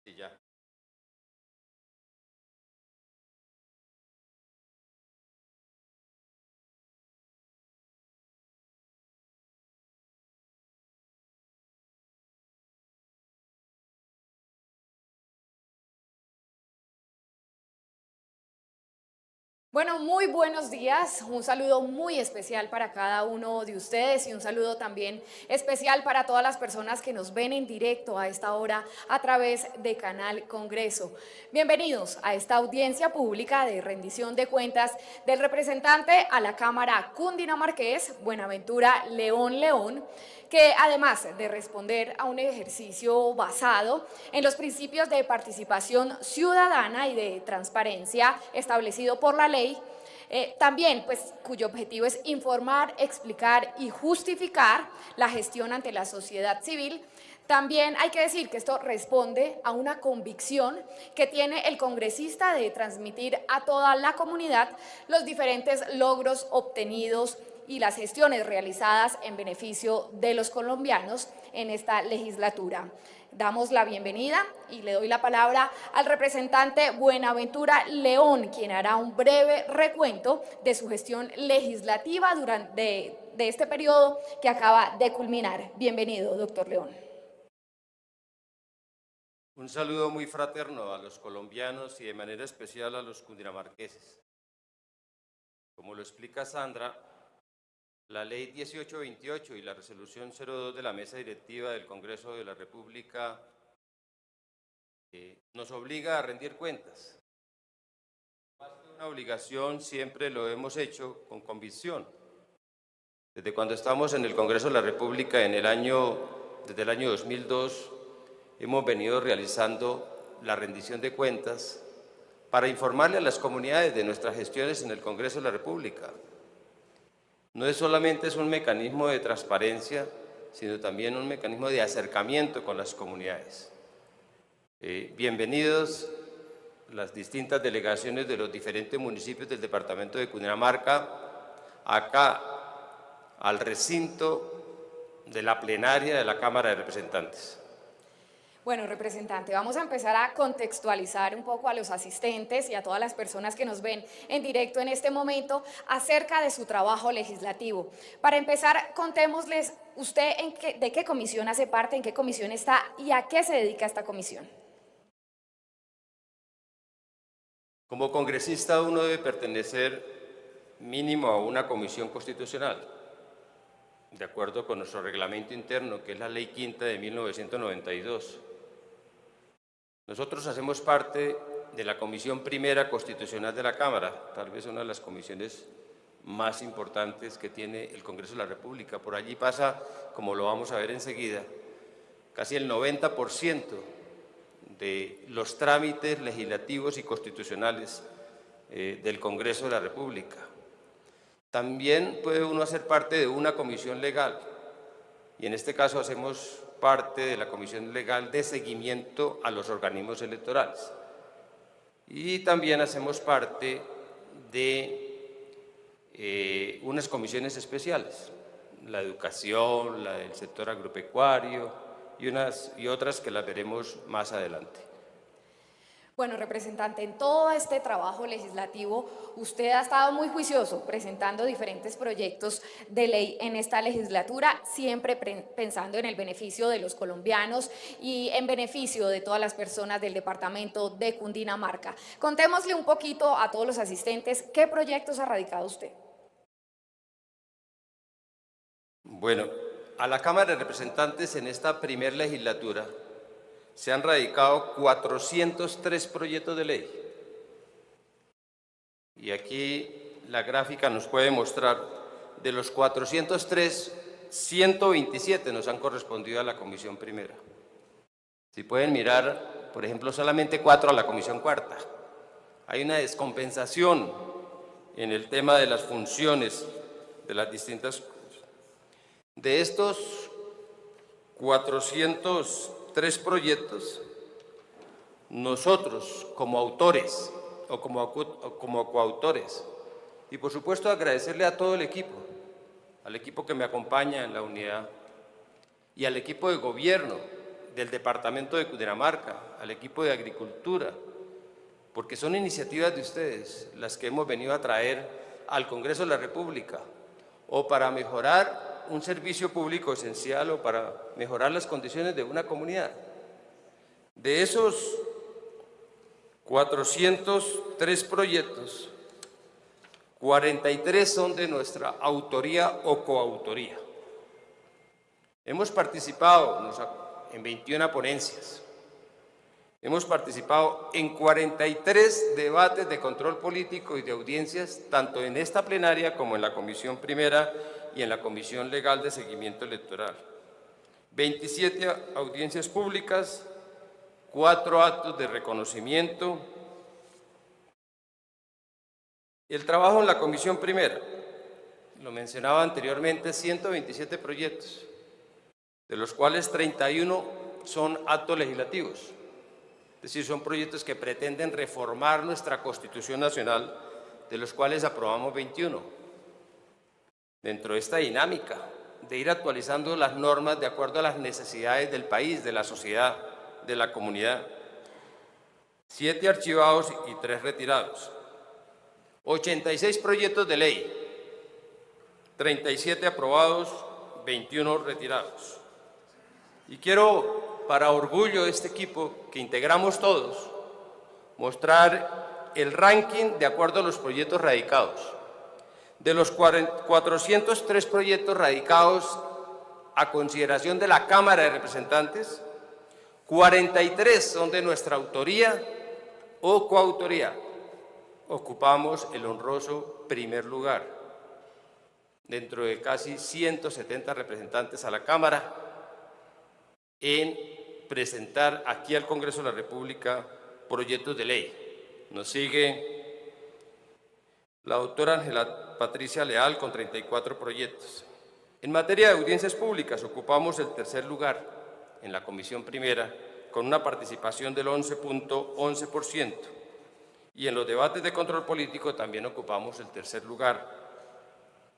Sí, ya. Bueno, muy buenos días. Un saludo muy especial para cada uno de ustedes y un saludo también especial para todas las personas que nos ven en directo a esta hora a través de Canal Congreso. Bienvenidos a esta audiencia pública de rendición de cuentas del representante a la Cámara cundinamarqués, Buenaventura León León, que además de responder a un ejercicio basado en los principios de participación ciudadana y de transparencia establecido por la ley, también, pues, cuyo objetivo es informar, explicar y justificar la gestión ante la sociedad civil. También hay que decir que esto responde a una convicción que tiene el congresista de transmitir a toda la comunidad los diferentes logros obtenidos y las gestiones realizadas en beneficio de los colombianos en esta legislatura. Damos la bienvenida y le doy la palabra al representante Buenaventura León, quien hará un breve recuento de su gestión legislativa durante este periodo que acaba de culminar. Bienvenido, doctor León. Un saludo muy fraterno a los colombianos y de manera especial a los cundinamarqueses. Como lo explica Sandra, la Ley 1828 y la Resolución 02 de la Mesa Directiva del Congreso de la República nos obliga a rendir cuentas. Más que una obligación, siempre lo hemos hecho con convicción. Desde cuando estamos en el Congreso de la República desde el año 2002, hemos venido realizando la rendición de cuentas para informarle a las comunidades de nuestras gestiones en el Congreso de la República. No es solamente un mecanismo de transparencia, sino también un mecanismo de acercamiento con las comunidades. Bienvenidos las distintas delegaciones de los diferentes municipios del departamento de Cundinamarca, acá al recinto de la plenaria de la Cámara de Representantes. Bueno, representante, vamos a empezar a contextualizar un poco a los asistentes y a todas las personas que nos ven en directo en este momento acerca de su trabajo legislativo. Para empezar, contémosles usted de qué comisión hace parte, en qué comisión está y a qué se dedica esta comisión. Como congresista uno debe pertenecer mínimo a una comisión constitucional, de acuerdo con nuestro reglamento interno, que es la Ley Quinta de 1992. Nosotros hacemos parte de la Comisión Primera Constitucional de la Cámara, tal vez una de las comisiones más importantes que tiene el Congreso de la República. Por allí pasa, como lo vamos a ver enseguida, casi el 90% de los trámites legislativos y constitucionales del Congreso de la República. También puede uno hacer parte de una comisión legal, y en este caso hacemos parte de la Comisión Legal de Seguimiento a los Organismos Electorales. Y también hacemos parte de unas comisiones especiales, la educación, la del sector agropecuario y otras que las veremos más adelante. Bueno, representante, en todo este trabajo legislativo, usted ha estado muy juicioso presentando diferentes proyectos de ley en esta legislatura, siempre pensando en el beneficio de los colombianos y en beneficio de todas las personas del departamento de Cundinamarca. Contémosle un poquito a todos los asistentes qué proyectos ha radicado usted. Bueno, a la Cámara de Representantes en esta primera legislatura se han radicado 403 proyectos de ley. Y aquí la gráfica nos puede mostrar, de los 403, 127 nos han correspondido a la Comisión Primera. Si pueden mirar, por ejemplo, solamente 4 a la Comisión Cuarta. Hay una descompensación en el tema de las funciones de las distintas. De estos 403 proyectos, nosotros como autores o como coautores, y por supuesto agradecerle a todo el equipo, al equipo que me acompaña en la unidad y al equipo de gobierno del Departamento de Cundinamarca, al equipo de Agricultura, porque son iniciativas de ustedes las que hemos venido a traer al Congreso de la República, o para mejorar un servicio público esencial o para mejorar las condiciones de una comunidad. De esos 403 proyectos, 43 son de nuestra autoría o coautoría. Hemos participado en 21 ponencias, hemos participado en 43 debates de control político y de audiencias, tanto en esta plenaria como en la Comisión Primera y en la Comisión Legal de Seguimiento Electoral. 27 audiencias públicas, 4 actos de reconocimiento. El trabajo en la Comisión Primera, lo mencionaba anteriormente, 127 proyectos, de los cuales 31 son actos legislativos, es decir, son proyectos que pretenden reformar nuestra Constitución Nacional, de los cuales aprobamos 21. Dentro de esta dinámica de ir actualizando las normas de acuerdo a las necesidades del país, de la sociedad, de la comunidad. 7 archivados y 3 retirados. 86 proyectos de ley, 37 aprobados, 21 retirados. Y quiero, para orgullo de este equipo que integramos todos, mostrar el ranking de acuerdo a los proyectos radicados. De los 403 proyectos radicados a consideración de la Cámara de Representantes, 43 son de nuestra autoría o coautoría. Ocupamos el honroso primer lugar, dentro de casi 170 representantes a la Cámara, en presentar aquí al Congreso de la República proyectos de ley. Nos sigue la doctora Ángela Patricia Leal con 34 proyectos. En materia de audiencias públicas ocupamos el tercer lugar en la Comisión Primera, con una participación del 11.11%, y en los debates de control político también ocupamos el tercer lugar,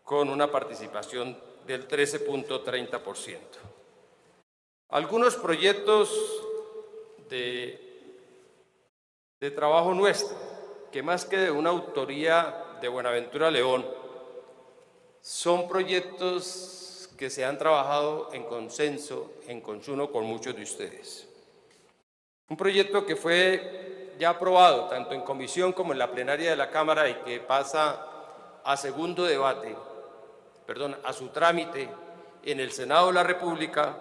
con una participación del 13.30%. Algunos proyectos de trabajo nuestro, que más que de una autoría de Buenaventura León, son proyectos que se han trabajado en consenso, en consumo con muchos de ustedes. Un proyecto que fue ya aprobado tanto en comisión como en la plenaria de la Cámara y que pasa a segundo debate, a su trámite en el Senado de la República.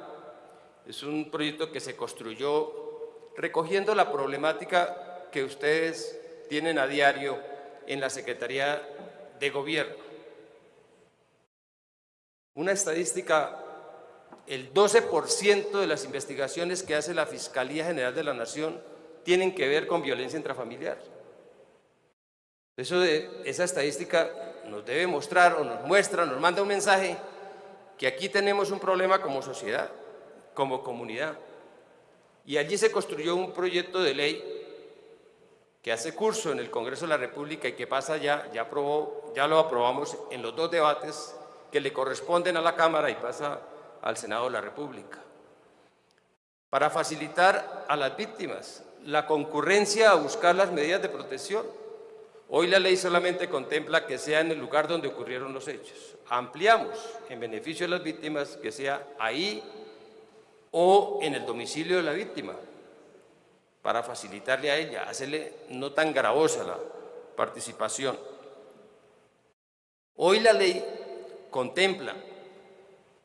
Es un proyecto que se construyó recogiendo la problemática que ustedes tienen a diario en la Secretaría de Gobierno. Una estadística: el 12% de las investigaciones que hace la Fiscalía General de la Nación tienen que ver con violencia intrafamiliar. Esa estadística nos debe mostrar, o nos muestra, nos manda un mensaje que aquí tenemos un problema como sociedad, como comunidad. Y allí se construyó un proyecto de ley que hace curso en el Congreso de la República y que pasa ya lo aprobamos en los 2 debates que le corresponden a la Cámara y pasa al Senado de la República, para facilitar a las víctimas la concurrencia a buscar las medidas de protección. Hoy la ley solamente contempla que sea en el lugar donde ocurrieron los hechos. Ampliamos en beneficio de las víctimas que sea ahí o en el domicilio de la víctima, para facilitarle a ella, hacerle no tan gravosa la participación. Hoy la ley contempla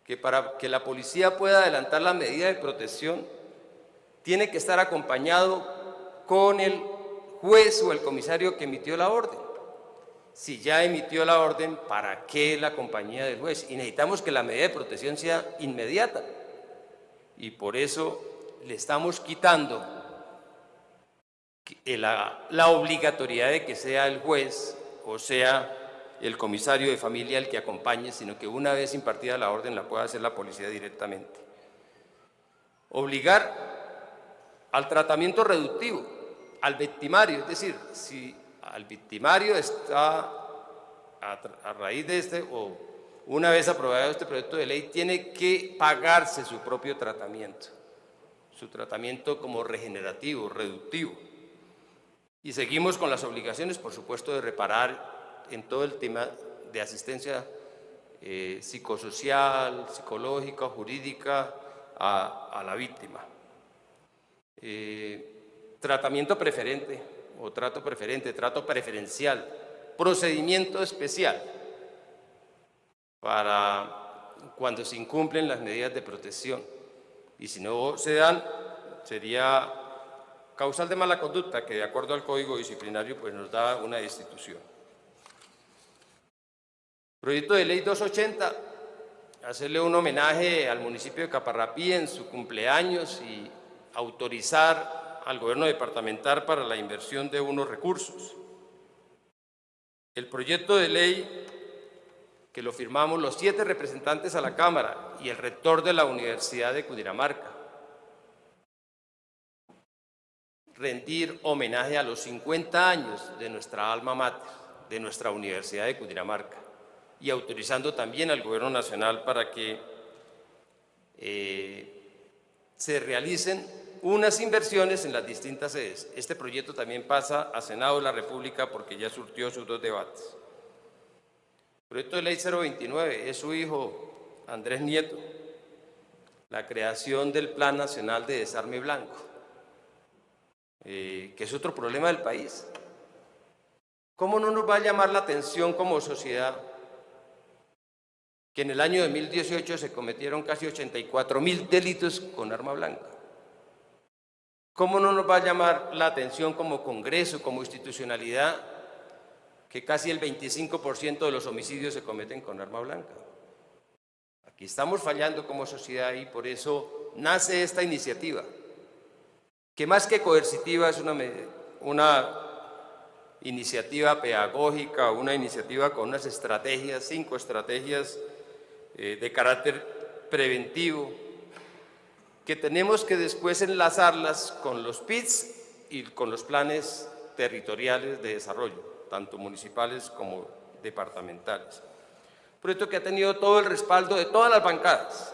que para que la policía pueda adelantar la medida de protección, tiene que estar acompañado con el juez o el comisario que emitió la orden. Si ya emitió la orden, ¿para qué la compañía del juez? Y necesitamos que la medida de protección sea inmediata. Y por eso le estamos quitando la obligatoriedad de que sea el juez o sea el comisario de familia el que acompañe, sino que una vez impartida la orden la pueda hacer la policía directamente. Obligar al tratamiento reductivo, al victimario, es decir, si al victimario está a raíz de o una vez aprobado este proyecto de ley, tiene que pagarse su propio tratamiento. su tratamiento como regenerativo, reductivo. Y seguimos con las obligaciones, por supuesto, de reparar en todo el tema de asistencia psicosocial, psicológica, jurídica a la víctima. Tratamiento preferente o trato preferente, trato preferencial, procedimiento especial para cuando se incumplen las medidas de protección. Y si no se dan, sería causal de mala conducta, que de acuerdo al Código Disciplinario pues nos da una destitución. Proyecto de Ley 280, hacerle un homenaje al municipio de Caparrapí en su cumpleaños y autorizar al gobierno departamental para la inversión de unos recursos. El proyecto de ley que lo firmamos los 7 representantes a la Cámara y el rector de la Universidad de Cundinamarca. Rendir homenaje a los 50 años de nuestra alma mater, de nuestra Universidad de Cundinamarca, y autorizando también al Gobierno Nacional para que se realicen unas inversiones en las distintas sedes. Este proyecto también pasa a Senado de la República porque ya surtió sus 2 debates. Proyecto de Ley 029 es su hijo Andrés Nieto, la creación del Plan Nacional de Desarme Blanco, que es otro problema del país. ¿Cómo no nos va a llamar la atención como sociedad que en el año 2018 se cometieron casi 84.000 delitos con arma blanca? ¿Cómo no nos va a llamar la atención como Congreso, como institucionalidad, que casi el 25% de los homicidios se cometen con arma blanca? Aquí estamos fallando como sociedad y por eso nace esta iniciativa, que más que coercitiva es una iniciativa pedagógica, una iniciativa con unas estrategias, 5 estrategias de carácter preventivo, que tenemos que después enlazarlas con los PITs y con los planes territoriales de desarrollo, tanto municipales como departamentales. Proyecto que ha tenido todo el respaldo de todas las bancadas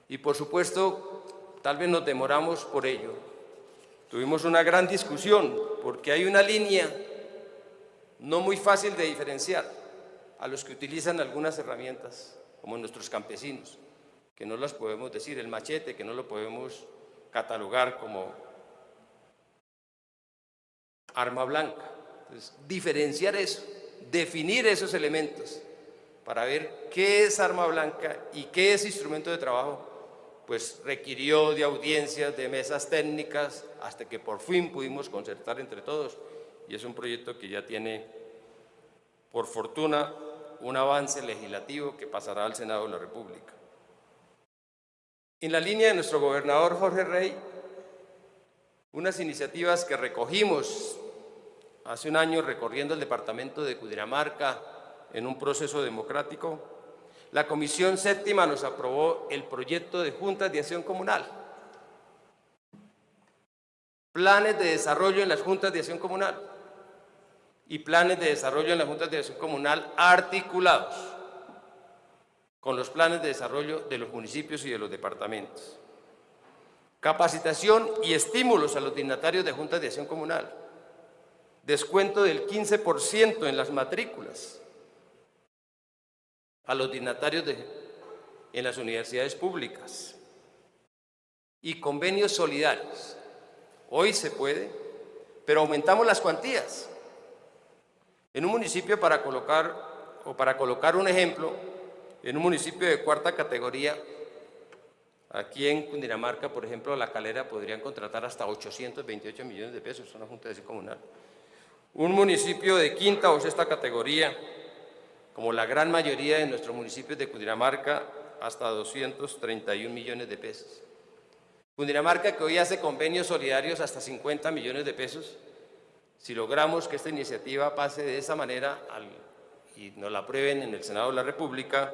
y por supuesto tal vez nos demoramos por ello. Tuvimos una gran discusión porque hay una línea no muy fácil de diferenciar a los que utilizan algunas herramientas, como nuestros campesinos, que no las podemos decir, el machete, que no lo podemos catalogar como arma blanca. Entonces, diferenciar eso, definir esos elementos para ver qué es arma blanca y qué es instrumento de trabajo, pues requirió de audiencias, de mesas técnicas, hasta que por fin pudimos concertar entre todos, y es un proyecto que ya tiene, por fortuna, un avance legislativo que pasará al Senado de la República. En la línea de nuestro gobernador Jorge Rey, unas iniciativas que recogimos hace un año recorriendo el departamento de Cundinamarca en un proceso democrático, la Comisión Séptima nos aprobó el proyecto de Juntas de Acción Comunal. Planes de desarrollo en las Juntas de Acción Comunal y planes de desarrollo en las Juntas de Acción Comunal articulados con los planes de desarrollo de los municipios y de los departamentos. Capacitación y estímulos a los dignatarios de Juntas de Acción Comunal. Descuento del 15% en las matrículas a los dignatarios en las universidades públicas. Y convenios solidarios. Hoy se puede, pero aumentamos las cuantías. En un municipio, para colocar un ejemplo, en un municipio de 4ª categoría, aquí en Cundinamarca, por ejemplo, La Calera podrían contratar hasta 828 millones de pesos, una junta de acción comunal. Un municipio de 5ª o 6ª categoría, como la gran mayoría de nuestros municipios de Cundinamarca, hasta 231 millones de pesos. Cundinamarca, que hoy hace convenios solidarios hasta 50 millones de pesos, si logramos que esta iniciativa pase de esa manera y nos la aprueben en el Senado de la República,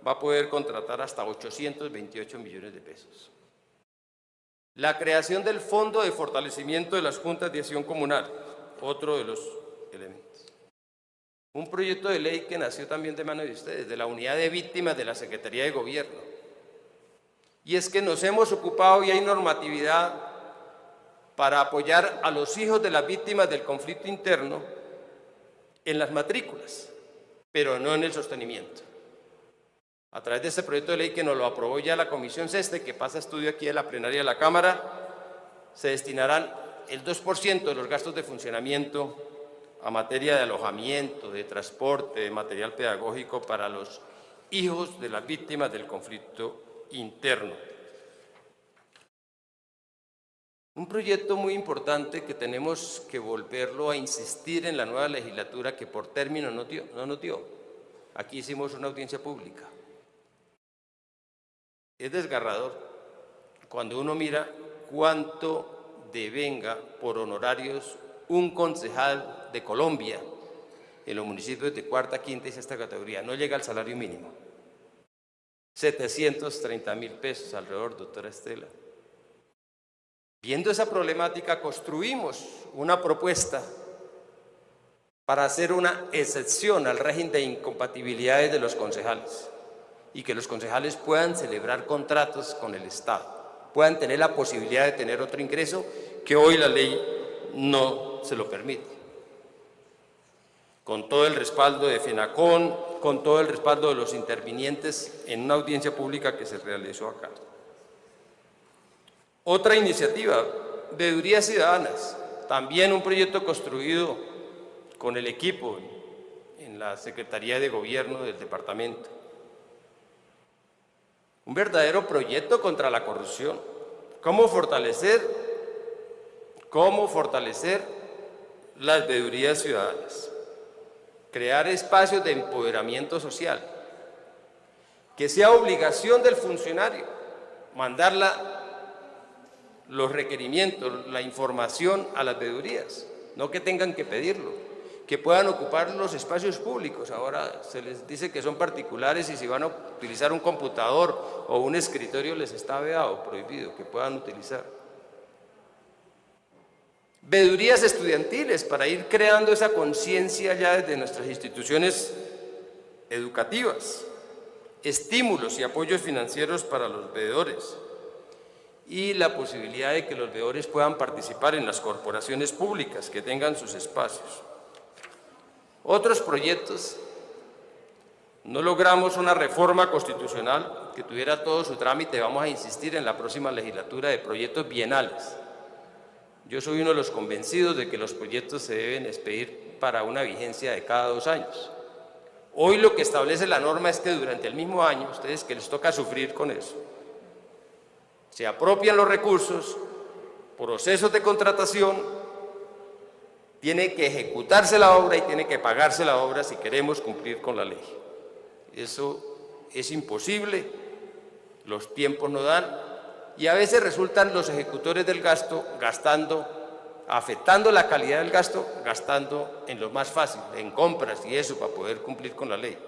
va a poder contratar hasta 828 millones de pesos. La creación del Fondo de Fortalecimiento de las Juntas de Acción Comunal, otro de los elementos. Un proyecto de ley que nació también de mano de ustedes, de la Unidad de Víctimas de la Secretaría de Gobierno. y es que nos hemos ocupado y hay normatividad para apoyar a los hijos de las víctimas del conflicto interno en las matrículas, pero no en el sostenimiento. A través de este proyecto de ley que nos lo aprobó ya la Comisión Sexta, que pasa a estudio aquí en la plenaria de la Cámara, se destinarán el 2% de los gastos de funcionamiento a materia de alojamiento, de transporte, de material pedagógico para los hijos de las víctimas del conflicto interno. Un proyecto muy importante que tenemos que volverlo a insistir en la nueva legislatura que por término no nos dio. Aquí hicimos una audiencia pública. Es desgarrador cuando uno mira cuánto devenga por honorarios un concejal de Colombia en los municipios de cuarta, quinta y sexta categoría. No llega al salario mínimo. 730.000 pesos alrededor, doctora Estela. Viendo esa problemática, construimos una propuesta para hacer una excepción al régimen de incompatibilidades de los concejales y que los concejales puedan celebrar contratos con el Estado, puedan tener la posibilidad de tener otro ingreso que hoy la ley no se lo permite. Con todo el respaldo de FENACON, con todo el respaldo de los intervinientes en una audiencia pública que se realizó acá. Otra iniciativa, Veedurías Ciudadanas, también un proyecto construido con el equipo en la Secretaría de Gobierno del departamento. Un verdadero proyecto contra la corrupción. ¿Cómo fortalecer las veedurías ciudadanas? Crear espacios de empoderamiento social. Que sea obligación del funcionario mandar los requerimientos, la información a las veedurías, no que tengan que pedirlo, que puedan ocupar los espacios públicos. Ahora se les dice que son particulares y si van a utilizar un computador o un escritorio les está vedado, prohibido, que puedan utilizar. Veedurías estudiantiles para ir creando esa conciencia ya desde nuestras instituciones educativas, estímulos y apoyos financieros para los veedores y la posibilidad de que los veedores puedan participar en las corporaciones públicas que tengan sus espacios. Otros proyectos, no logramos una reforma constitucional que tuviera todo su trámite, vamos a insistir en la próxima legislatura de proyectos bienales. Yo soy uno de los convencidos de que los proyectos se deben expedir para una vigencia de cada 2 años. Hoy lo que establece la norma es que durante el mismo año, ustedes que les toca sufrir con eso, se apropian los recursos, procesos de contratación, tiene que ejecutarse la obra y tiene que pagarse la obra si queremos cumplir con la ley. Eso es imposible, los tiempos no dan y a veces resultan los ejecutores del gasto afectando la calidad del gasto, gastando en lo más fácil, en compras y eso para poder cumplir con la ley.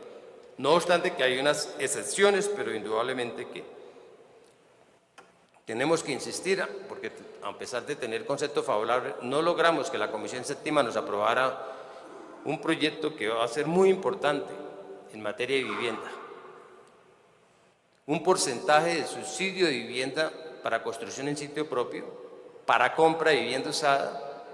No obstante que hay unas excepciones, pero indudablemente que tenemos que insistir, porque a pesar de tener concepto favorable, no logramos que la Comisión Séptima nos aprobara un proyecto que va a ser muy importante en materia de vivienda. Un porcentaje de subsidio de vivienda para construcción en sitio propio, para compra de vivienda usada,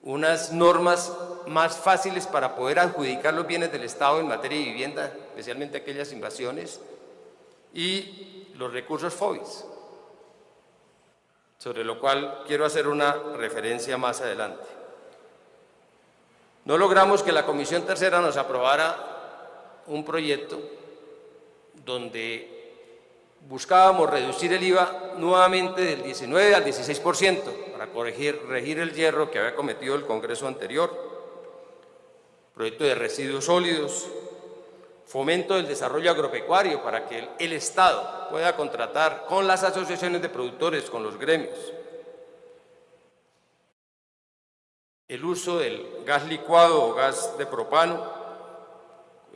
unas normas más fáciles para poder adjudicar los bienes del Estado en materia de vivienda, especialmente aquellas invasiones, y los recursos FOBIS, sobre lo cual quiero hacer una referencia más adelante. No logramos que la Comisión Tercera nos aprobara un proyecto donde buscábamos reducir el IVA nuevamente del 19 al 16% para corregir el yerro que había cometido el Congreso anterior, proyecto de residuos sólidos, fomento del desarrollo agropecuario para que el Estado pueda contratar con las asociaciones de productores, con los gremios. El uso del gas licuado o gas de propano,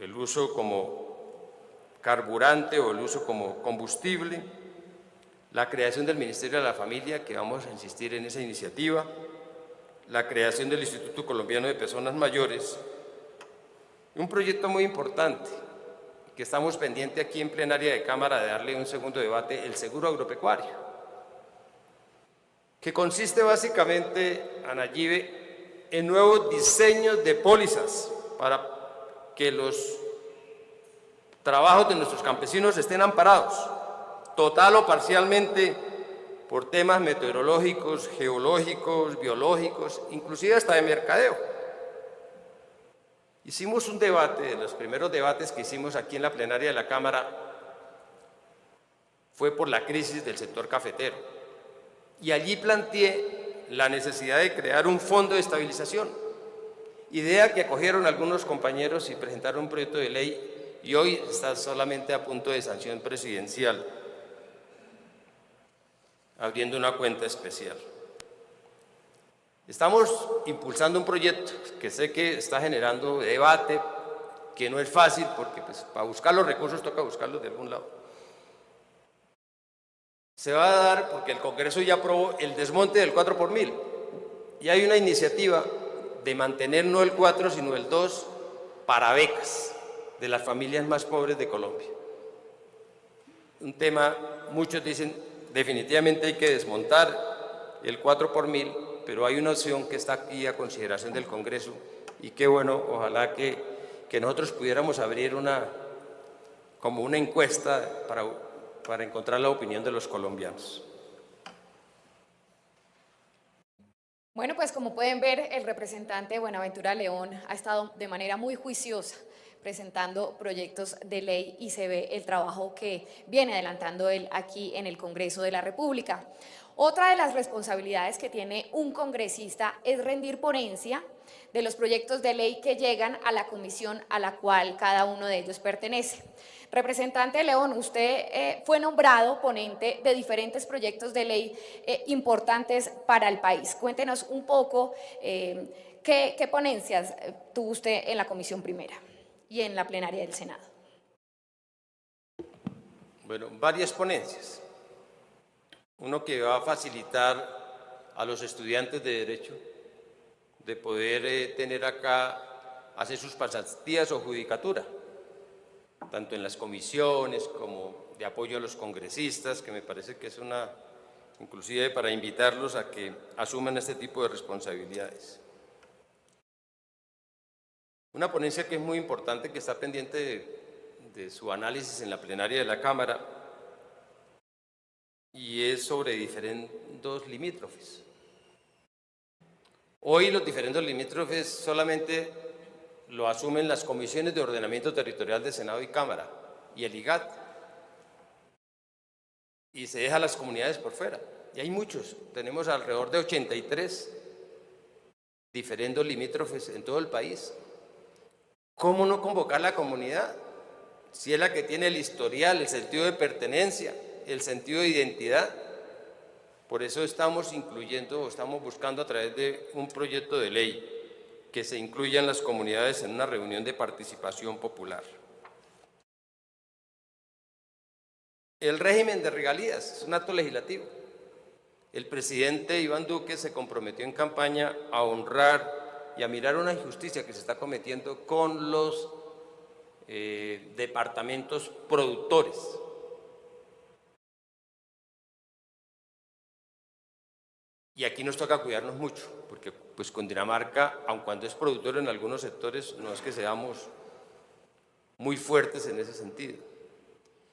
el uso como carburante o el uso como combustible, la creación del Ministerio de la Familia, que vamos a insistir en esa iniciativa, la creación del Instituto Colombiano de Personas Mayores, un proyecto muy importante que estamos pendientes aquí en plenaria de Cámara de darle un segundo debate, el seguro agropecuario, que consiste básicamente, Ana Yive, en nuevos diseños de pólizas para que los trabajos de nuestros campesinos estén amparados, total o parcialmente, por temas meteorológicos, geológicos, biológicos, inclusive hasta de mercadeo. Hicimos un debate, de los primeros debates que hicimos aquí en la plenaria de la Cámara, fue por la crisis del sector cafetero. Y allí planteé la necesidad de crear un fondo de estabilización, idea que acogieron algunos compañeros y presentaron un proyecto de ley y hoy está solamente a punto de sanción presidencial, abriendo una cuenta especial. Estamos impulsando un proyecto que sé que está generando debate, que no es fácil porque pues, para buscar los recursos toca buscarlos de algún lado. Se va a dar porque el Congreso ya aprobó el desmonte del 4 por 1000 y hay una iniciativa de mantener no el 4 sino el 2 para becas de las familias más pobres de Colombia. Un tema, muchos dicen, definitivamente hay que desmontar el 4 por 1000, pero hay una opción que está aquí a consideración del Congreso y qué bueno, ojalá que nosotros pudiéramos abrir como una encuesta para encontrar la opinión de los colombianos. Bueno, pues como pueden ver, el representante Buenaventura León ha estado de manera muy juiciosa presentando proyectos de ley y se ve el trabajo que viene adelantando él aquí en el Congreso de la República. Otra de las responsabilidades que tiene un congresista es rendir ponencia de los proyectos de ley que llegan a la comisión a la cual cada uno de ellos pertenece. Representante León, usted fue nombrado ponente de diferentes proyectos de ley importantes para el país. Cuéntenos un poco qué ponencias tuvo usted en la comisión primera y en la plenaria del Senado. Bueno, varias ponencias. Uno que va a facilitar a los estudiantes de Derecho de poder tener acá, hacer sus pasantías o judicatura, tanto en las comisiones como de apoyo a los congresistas, que me parece que es inclusive para invitarlos a que asuman este tipo de responsabilidades. Una ponencia que es muy importante, que está pendiente de su análisis en la plenaria de la Cámara, y es sobre diferendos limítrofes. Hoy los diferendos limítrofes solamente lo asumen las comisiones de ordenamiento territorial de Senado y Cámara y el IGAT, y se deja a las comunidades por fuera. Y hay muchos, tenemos alrededor de 83 diferendos limítrofes en todo el país. ¿Cómo no convocar a la comunidad? Si es la que tiene el historial, el sentido de pertenencia, el sentido de identidad. Por eso estamos buscando a través de un proyecto de ley que se incluyan las comunidades en una reunión de participación popular. El régimen de regalías es un acto legislativo. El presidente Iván Duque se comprometió en campaña a honrar y a mirar una injusticia que se está cometiendo con los departamentos productores. Y aquí nos toca cuidarnos mucho, porque pues Cundinamarca, aun cuando es productor en algunos sectores, no es que seamos muy fuertes en ese sentido.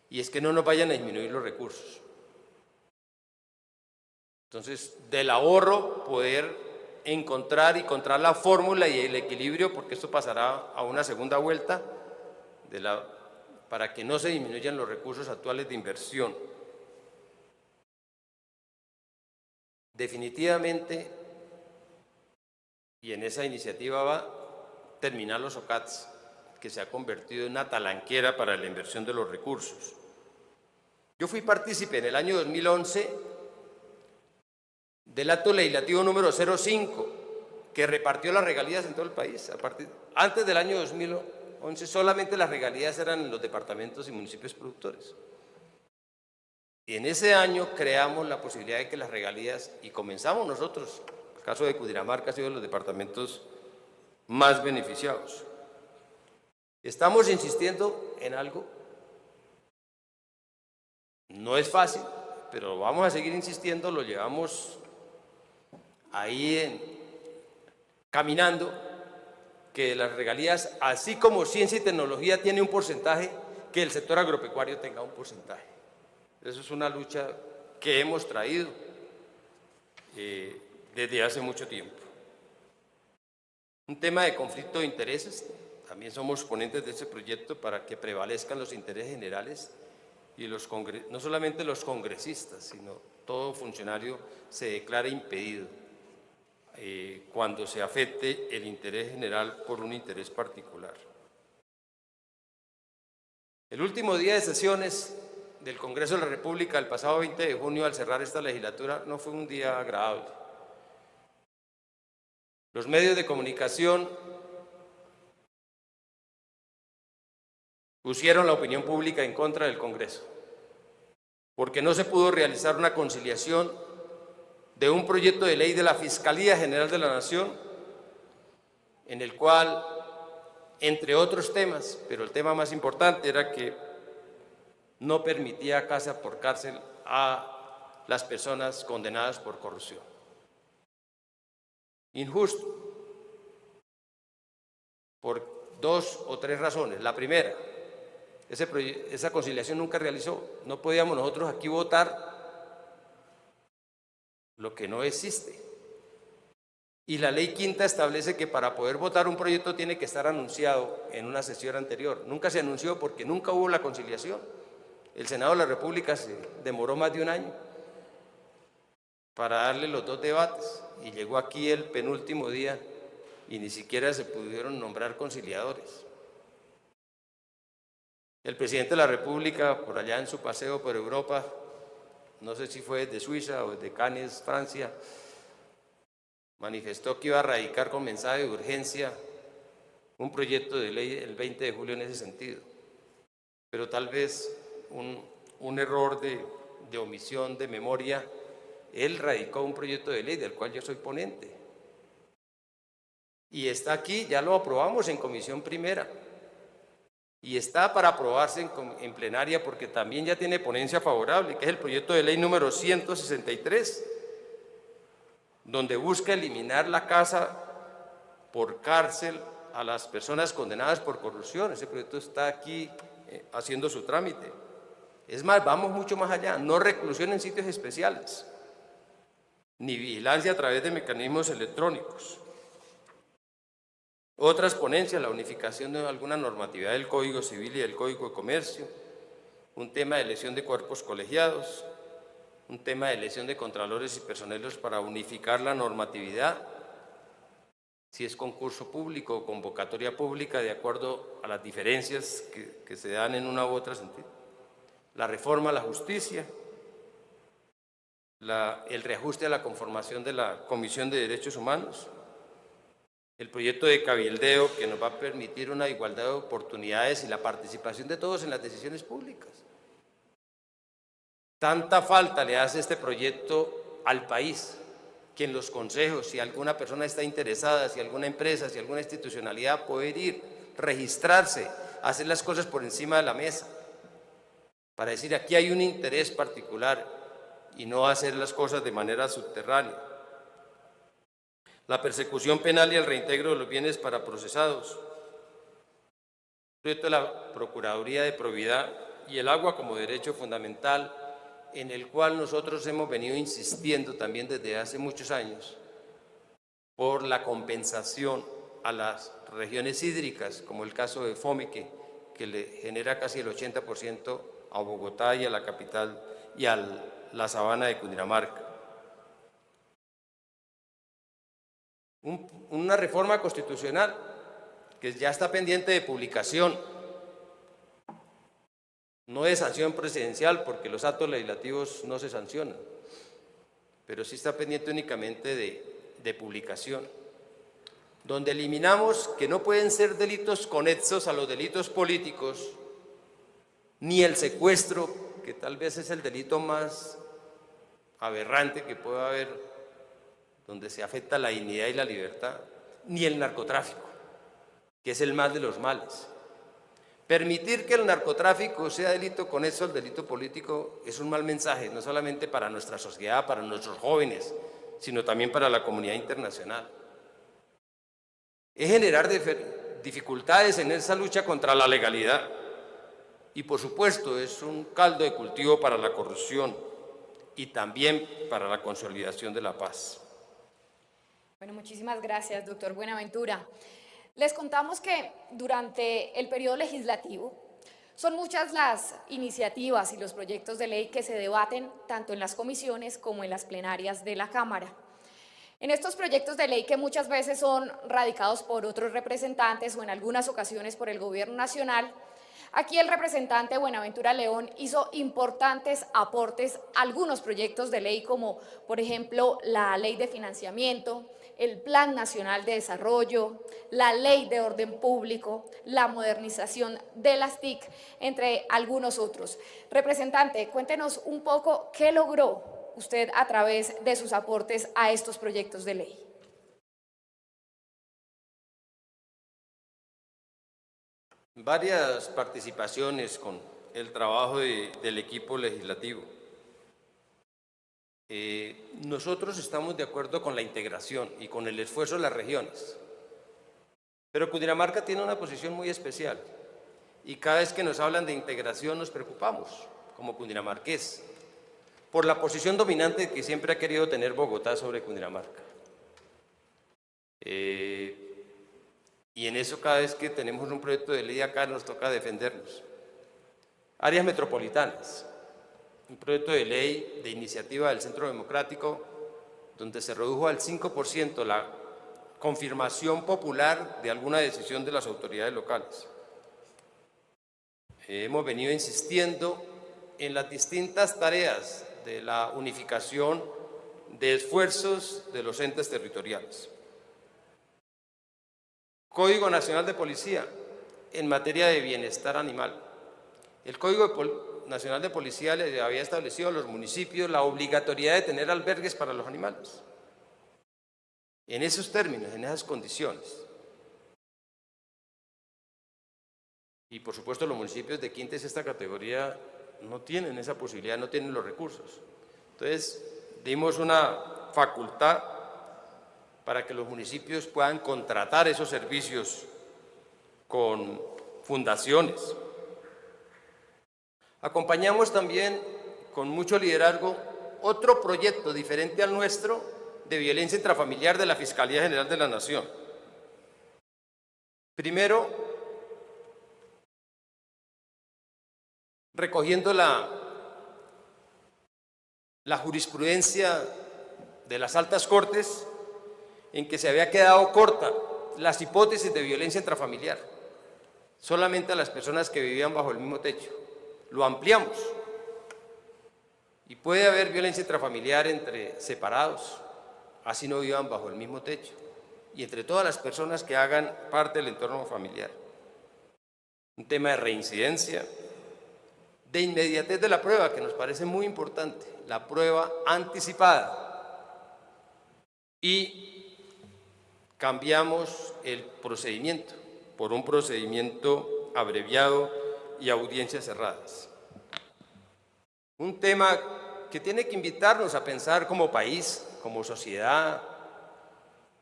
Y es que no nos vayan a disminuir los recursos. Entonces, del ahorro, poder encontrar la fórmula y el equilibrio, porque esto pasará a una segunda vuelta, para que no se disminuyan los recursos actuales de inversión. Definitivamente, y en esa iniciativa va a terminar los OCATs, que se ha convertido en una talanquera para la inversión de los recursos. Yo fui partícipe en el año 2011 del acto legislativo número 05, que repartió las regalías en todo el país. Antes del año 2011 solamente las regalías eran en los departamentos y municipios productores. Y en ese año creamos la posibilidad de que las regalías, y comenzamos nosotros, el caso de Cundinamarca ha sido de los departamentos más beneficiados. Estamos insistiendo en algo. No es fácil, pero vamos a seguir insistiendo, lo llevamos ahí caminando, que las regalías, así como ciencia y tecnología tiene un porcentaje, que el sector agropecuario tenga un porcentaje. Eso es una lucha que hemos traído desde hace mucho tiempo. Un tema de conflicto de intereses, también somos ponentes de este proyecto para que prevalezcan los intereses generales y no solamente los congresistas, sino todo funcionario se declara impedido cuando se afecte el interés general por un interés particular. El último día de sesiones del Congreso de la República, el pasado 20 de junio, al cerrar esta legislatura, no fue un día agradable. Los medios de comunicación pusieron la opinión pública en contra del Congreso, porque no se pudo realizar una conciliación de un proyecto de ley de la Fiscalía General de la Nación, en el cual, entre otros temas, pero el tema más importante era que no permitía casa por cárcel a las personas condenadas por corrupción. Injusto, por 2 o 3 razones. La primera, esa conciliación nunca realizó. No podíamos nosotros aquí votar lo que no existe. Y la ley quinta establece que para poder votar un proyecto tiene que estar anunciado en una sesión anterior. Nunca se anunció porque nunca hubo la conciliación. El Senado de la República se demoró más de un año para darle los 2 debates y llegó aquí el penúltimo día y ni siquiera se pudieron nombrar conciliadores. El presidente de la República, por allá en su paseo por Europa, no sé si fue desde Suiza o desde Cannes, Francia, manifestó que iba a radicar con mensaje de urgencia un proyecto de ley el 20 de julio en ese sentido. Pero tal vez un error de omisión, de memoria, él radicó un proyecto de ley del cual yo soy ponente. Y está aquí, ya lo aprobamos en comisión primera. Y está para aprobarse en plenaria porque también ya tiene ponencia favorable, que es el proyecto de ley número 163, donde busca eliminar la casa por cárcel a las personas condenadas por corrupción. Ese proyecto está aquí haciendo su trámite. Es más, vamos mucho más allá, no reclusión en sitios especiales, ni vigilancia a través de mecanismos electrónicos. Otras ponencias, la unificación de alguna normatividad del Código Civil y del Código de Comercio, un tema de elección de cuerpos colegiados, un tema de elección de contralores y personeros para unificar la normatividad, si es concurso público o convocatoria pública, de acuerdo a las diferencias que se dan en una u otra sentido. La reforma a la justicia, el reajuste a la conformación de la Comisión de Derechos Humanos, el proyecto de cabildeo que nos va a permitir una igualdad de oportunidades y la participación de todos en las decisiones públicas. Tanta falta le hace este proyecto al país, que en los consejos, si alguna persona está interesada, si alguna empresa, si alguna institucionalidad, poder ir, registrarse, hacer las cosas por encima de la mesa, para decir aquí hay un interés particular y no hacer las cosas de manera subterránea. La persecución penal y el reintegro de los bienes para procesados, el proyecto de la Procuraduría de Probidad y el agua como derecho fundamental, en el cual nosotros hemos venido insistiendo también desde hace muchos años por la compensación a las regiones hídricas, como el caso de Fomeque, que le genera casi el 80% a Bogotá y a la capital y a la sabana de Cundinamarca. Una reforma constitucional que ya está pendiente de publicación, no de sanción presidencial porque los actos legislativos no se sancionan, pero sí está pendiente únicamente de publicación, donde eliminamos que no pueden ser delitos conexos a los delitos políticos, ni el secuestro, que tal vez es el delito más aberrante que pueda haber, donde se afecta la dignidad y la libertad, ni el narcotráfico, que es el mal de los males. Permitir que el narcotráfico sea delito conexo al delito político es un mal mensaje, no solamente para nuestra sociedad, para nuestros jóvenes, sino también para la comunidad internacional. Es generar dificultades en esa lucha contra la legalidad y, por supuesto, es un caldo de cultivo para la corrupción y también para la consolidación de la paz. Bueno, muchísimas gracias, doctor Buenaventura. Les contamos que durante el periodo legislativo son muchas las iniciativas y los proyectos de ley que se debaten tanto en las comisiones como en las plenarias de la Cámara. En estos proyectos de ley que muchas veces son radicados por otros representantes o en algunas ocasiones por el Gobierno Nacional, aquí el representante Buenaventura León hizo importantes aportes a algunos proyectos de ley como, por ejemplo, la Ley de Financiamiento, el Plan Nacional de Desarrollo, la Ley de Orden Público, la modernización de las TIC, entre algunos otros. Representante, cuéntenos un poco qué logró usted a través de sus aportes a estos proyectos de ley. Varias participaciones con el trabajo del equipo legislativo. Nosotros estamos de acuerdo con la integración y con el esfuerzo de las regiones, pero Cundinamarca tiene una posición muy especial y cada vez que nos hablan de integración nos preocupamos, como cundinamarqués, por la posición dominante que siempre ha querido tener Bogotá sobre Cundinamarca. Y en eso cada vez que tenemos un proyecto de ley acá nos toca defendernos. Áreas metropolitanas. Un proyecto de ley de iniciativa del Centro Democrático donde se redujo al 5% la confirmación popular de alguna decisión de las autoridades locales. Hemos venido insistiendo en las distintas tareas de la unificación de esfuerzos de los entes territoriales. Código Nacional de Policía en materia de bienestar animal. El Código Nacional de Policía le había establecido a los municipios la obligatoriedad de tener albergues para los animales. En esos términos, en esas condiciones. Y por supuesto los municipios de quinta y sexta categoría no tienen esa posibilidad, no tienen los recursos. Entonces, dimos una facultad para que los municipios puedan contratar esos servicios con fundaciones. Acompañamos también con mucho liderazgo otro proyecto diferente al nuestro de violencia intrafamiliar de la Fiscalía General de la Nación. Primero, recogiendo la jurisprudencia de las altas cortes en que se había quedado corta las hipótesis de violencia intrafamiliar, solamente a las personas que vivían bajo el mismo techo. Lo ampliamos y puede haber violencia intrafamiliar entre separados, así no vivan bajo el mismo techo, y entre todas las personas que hagan parte del entorno familiar. Un tema de reincidencia, de inmediatez de la prueba, que nos parece muy importante, la prueba anticipada, y cambiamos el procedimiento por un procedimiento abreviado y audiencias cerradas. Un tema que tiene que invitarnos a pensar como país, como sociedad,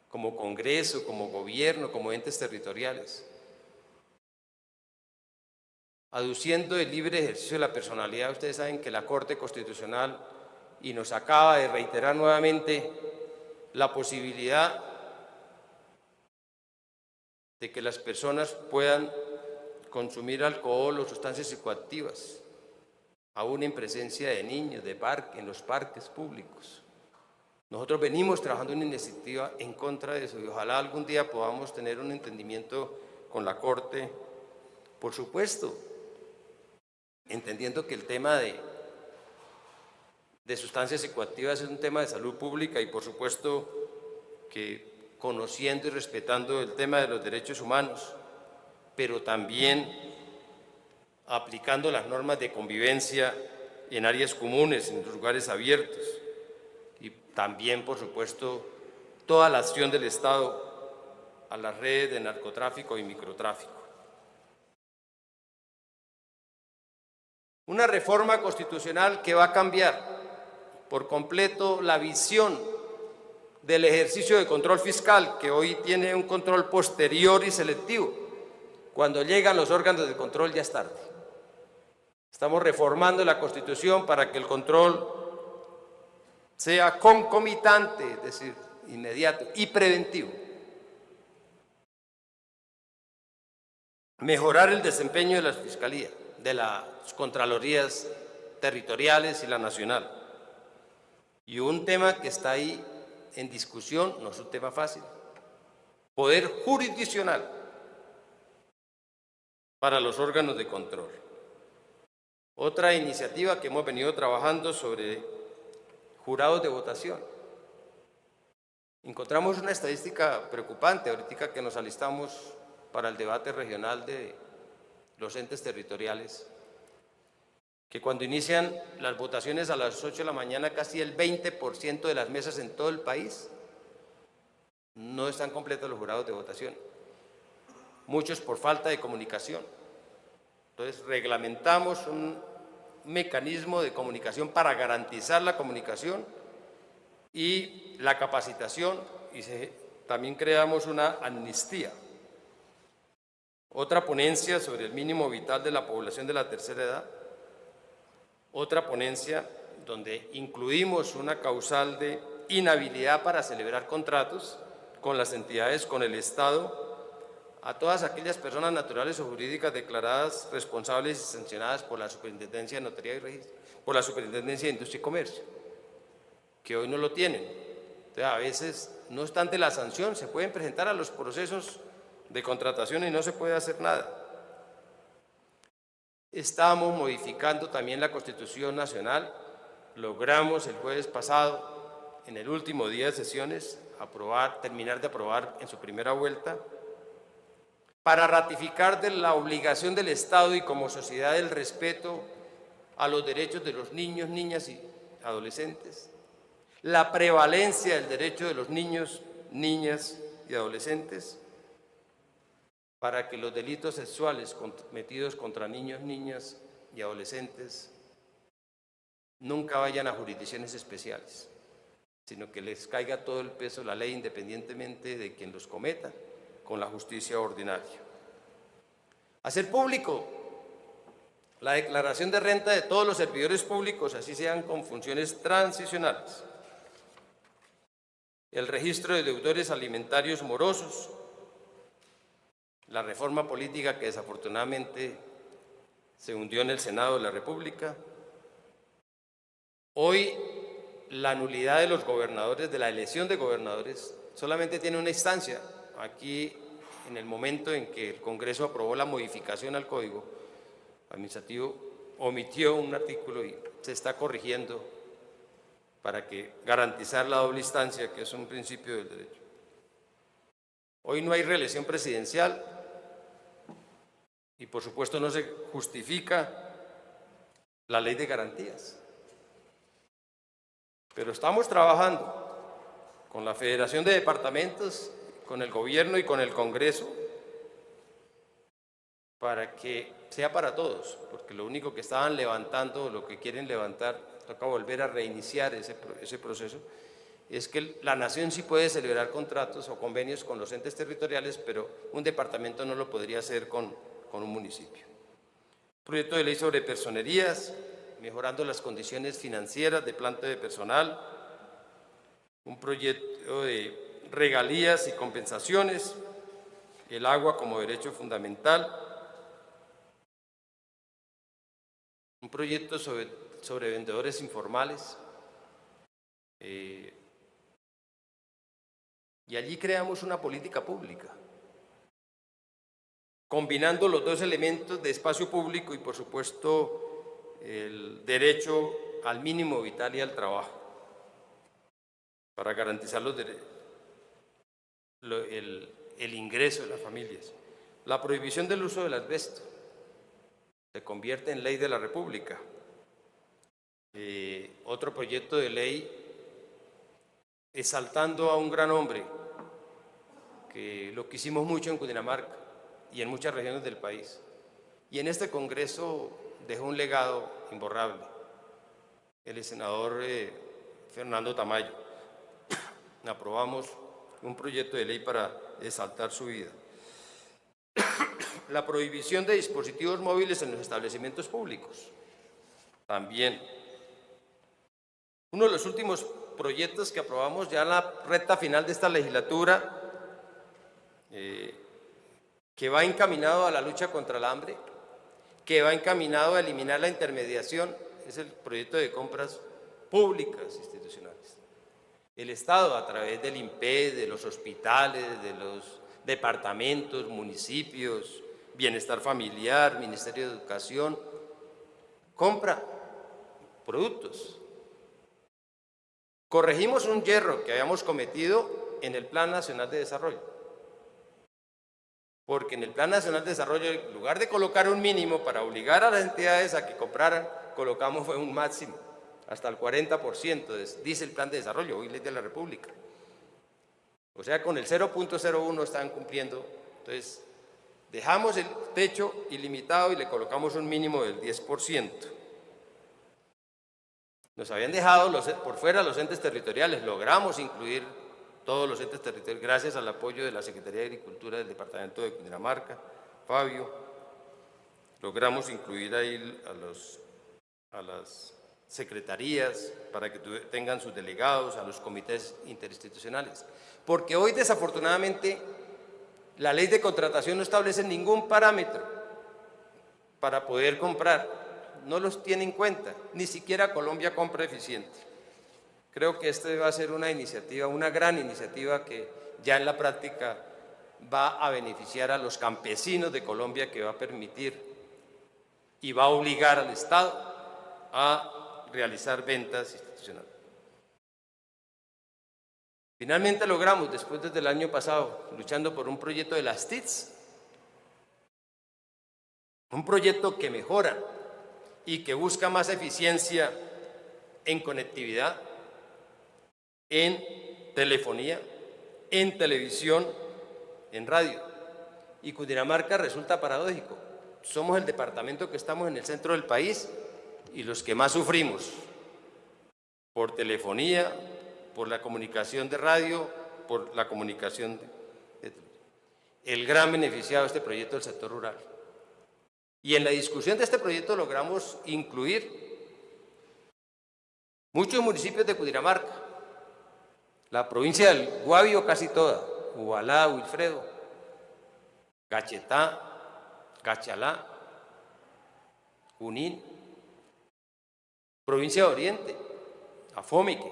como Congreso, como gobierno, como entes territoriales, aduciendo el libre ejercicio de la personalidad. Ustedes saben que la Corte Constitucional y nos acaba de reiterar nuevamente la posibilidad de que las personas puedan consumir alcohol o sustancias psicoactivas, aún en presencia de niños, en los parques públicos. Nosotros venimos trabajando en una iniciativa en contra de eso y ojalá algún día podamos tener un entendimiento con la Corte, por supuesto, entendiendo que el tema de sustancias psicoactivas es un tema de salud pública y por supuesto que conociendo y respetando el tema de los derechos humanos, pero también aplicando las normas de convivencia en áreas comunes, en lugares abiertos, y también, por supuesto, toda la acción del Estado a las redes de narcotráfico y microtráfico. Una reforma constitucional que va a cambiar por completo la visión del ejercicio de control fiscal, que hoy tiene un control posterior y selectivo. Cuando llegan los órganos de control ya es tarde. Estamos reformando la Constitución para que el control sea concomitante, es decir, inmediato y preventivo. Mejorar el desempeño de las fiscalías, de las contralorías territoriales y la nacional. Y un tema que está ahí en discusión, no es un tema fácil, poder jurisdiccional para los órganos de control. Otra iniciativa que hemos venido trabajando sobre jurados de votación. Encontramos una estadística preocupante ahorita que nos alistamos para el debate regional de los entes territoriales, que cuando inician las votaciones a las 8 de la mañana, casi el 20% de las mesas en todo el país no están completos los jurados de votación, muchos por falta de comunicación. Entonces reglamentamos un mecanismo de comunicación para garantizar la comunicación y la capacitación, y también creamos una amnistía. Otra ponencia sobre el mínimo vital de la población de la tercera edad. Otra ponencia donde incluimos una causal de inhabilidad para celebrar contratos con las entidades, con el Estado, a todas aquellas personas naturales o jurídicas declaradas responsables y sancionadas por la Superintendencia de Notaría y Registro, por la Superintendencia de Industria y Comercio, que hoy no lo tienen. Entonces, a veces, no obstante la sanción, se pueden presentar a los procesos de contratación y no se puede hacer nada. Estamos modificando también la Constitución Nacional. Logramos el jueves pasado, en el último día de sesiones, terminar de aprobar en su primera vuelta, para ratificar de la obligación del Estado y como sociedad el respeto a los derechos de los niños, niñas y adolescentes, la prevalencia del derecho de los niños, niñas y adolescentes, para que los delitos sexuales cometidos contra niños, niñas y adolescentes nunca vayan a jurisdicciones especiales, sino que les caiga todo el peso de la ley independientemente de quien los cometa, con la justicia ordinaria. Hacer público la declaración de renta de todos los servidores públicos, así sean con funciones transicionales. El registro de deudores alimentarios morosos. La reforma política que desafortunadamente se hundió en el Senado de la República. Hoy la nulidad de los gobernadores, de la elección de gobernadores, solamente tiene una instancia. Aquí, en el momento en que el Congreso aprobó la modificación al Código Administrativo, omitió un artículo y se está corrigiendo para garantizar la doble instancia, que es un principio del derecho. Hoy no hay reelección presidencial y por supuesto no se justifica la ley de garantías. Pero estamos trabajando con la Federación de Departamentos, con el Gobierno y con el Congreso para que sea para todos, porque lo único que estaban levantando, lo que quieren levantar, toca volver a reiniciar ese proceso, es que la nación sí puede celebrar contratos o convenios con los entes territoriales, pero un departamento no lo podría hacer con un municipio. Proyecto de ley sobre personerías, mejorando las condiciones financieras de planta de personal, un proyecto de regalías y compensaciones, el agua como derecho fundamental, un proyecto sobre vendedores informales, y allí creamos una política pública, combinando los dos elementos de espacio público y, por supuesto, el derecho al mínimo vital y al trabajo, para garantizar los derechos, el ingreso de las familias. La prohibición del uso del asbesto se convierte en ley de la República. Otro proyecto de ley exaltando a un gran hombre, que lo quisimos mucho en Cundinamarca y en muchas regiones del país. Y en este Congreso dejó un legado imborrable, el senador Fernando Tamayo. Aprobamos un proyecto de ley para exaltar su vida. La prohibición de dispositivos móviles en los establecimientos públicos. También. Uno de los últimos proyectos que aprobamos ya en la recta final de esta legislatura, que va encaminado a la lucha contra el hambre, que va encaminado a eliminar la intermediación, es el proyecto de compras públicas institucionales. El Estado, a través del INPED, de los hospitales, de los departamentos, municipios, bienestar familiar, Ministerio de Educación, compra productos. Corregimos un yerro que habíamos cometido en el Plan Nacional de Desarrollo. Porque en el Plan Nacional de Desarrollo, en lugar de colocar un mínimo para obligar a las entidades a que compraran, colocamos fue un máximo, hasta el 40%, dice el Plan de Desarrollo, hoy Ley de la República. O sea, con el 0.01 están cumpliendo. Entonces, dejamos el techo ilimitado y le colocamos un mínimo del 10%. Nos habían dejado por fuera los entes territoriales, logramos incluir todos los entes territoriales, gracias al apoyo de la Secretaría de Agricultura del Departamento de Cundinamarca, Fabio, logramos incluir ahí a las secretarías para que tengan sus delegados, a los comités interinstitucionales. Porque hoy, desafortunadamente, la ley de contratación no establece ningún parámetro para poder comprar, no los tiene en cuenta, ni siquiera Colombia Compra Eficiente. Creo que esta va a ser una iniciativa, una gran iniciativa que ya en la práctica va a beneficiar a los campesinos de Colombia, que va a permitir y va a obligar al Estado a realizar ventas institucionales. Finalmente logramos, después desde el año pasado, luchando por un proyecto de las TICs, un proyecto que mejora y que busca más eficiencia en conectividad, en telefonía, en televisión, en radio. Y Cundinamarca resulta paradójico. Somos el departamento que estamos en el centro del país y los que más sufrimos por telefonía, por la comunicación de radio, por la comunicación el gran beneficiado de este proyecto del sector rural. Y en la discusión de este proyecto logramos incluir muchos municipios de Cundinamarca, la provincia del Guavio casi toda, Ubalá, Wilfredo, Gachetá, Gachalá, Junín, provincia de Oriente, Afómique,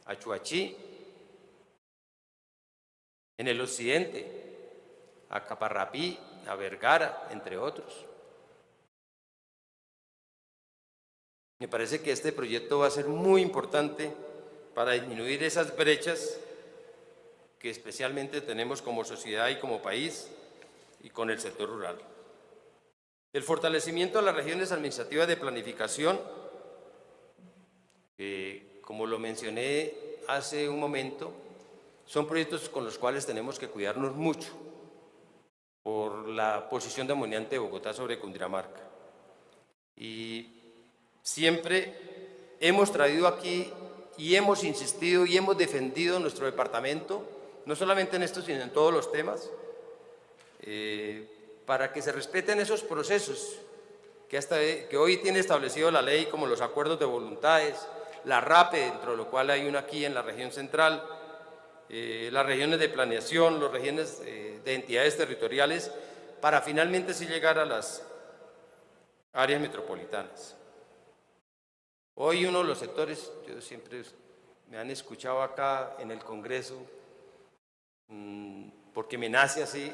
Achuachí, en el occidente, a Caparrapí, a Vergara, entre otros. Me parece que este proyecto va a ser muy importante para disminuir esas brechas que especialmente tenemos como sociedad y como país y con el sector rural. El fortalecimiento de las regiones administrativas de planificación, como lo mencioné hace un momento, son proyectos con los cuales tenemos que cuidarnos mucho por la posición dominante de Bogotá sobre Cundinamarca. Y siempre hemos traído aquí y hemos insistido y hemos defendido nuestro departamento, no solamente en esto, sino en todos los temas, para que se respeten esos procesos que hoy tiene establecido la ley, como los acuerdos de voluntades, la RAPE, dentro de lo cual hay una aquí en la región central, las regiones de planeación, las regiones de entidades territoriales, para finalmente sí llegar a las áreas metropolitanas. Hoy uno de los sectores, yo siempre me han escuchado acá en el Congreso, porque me nace así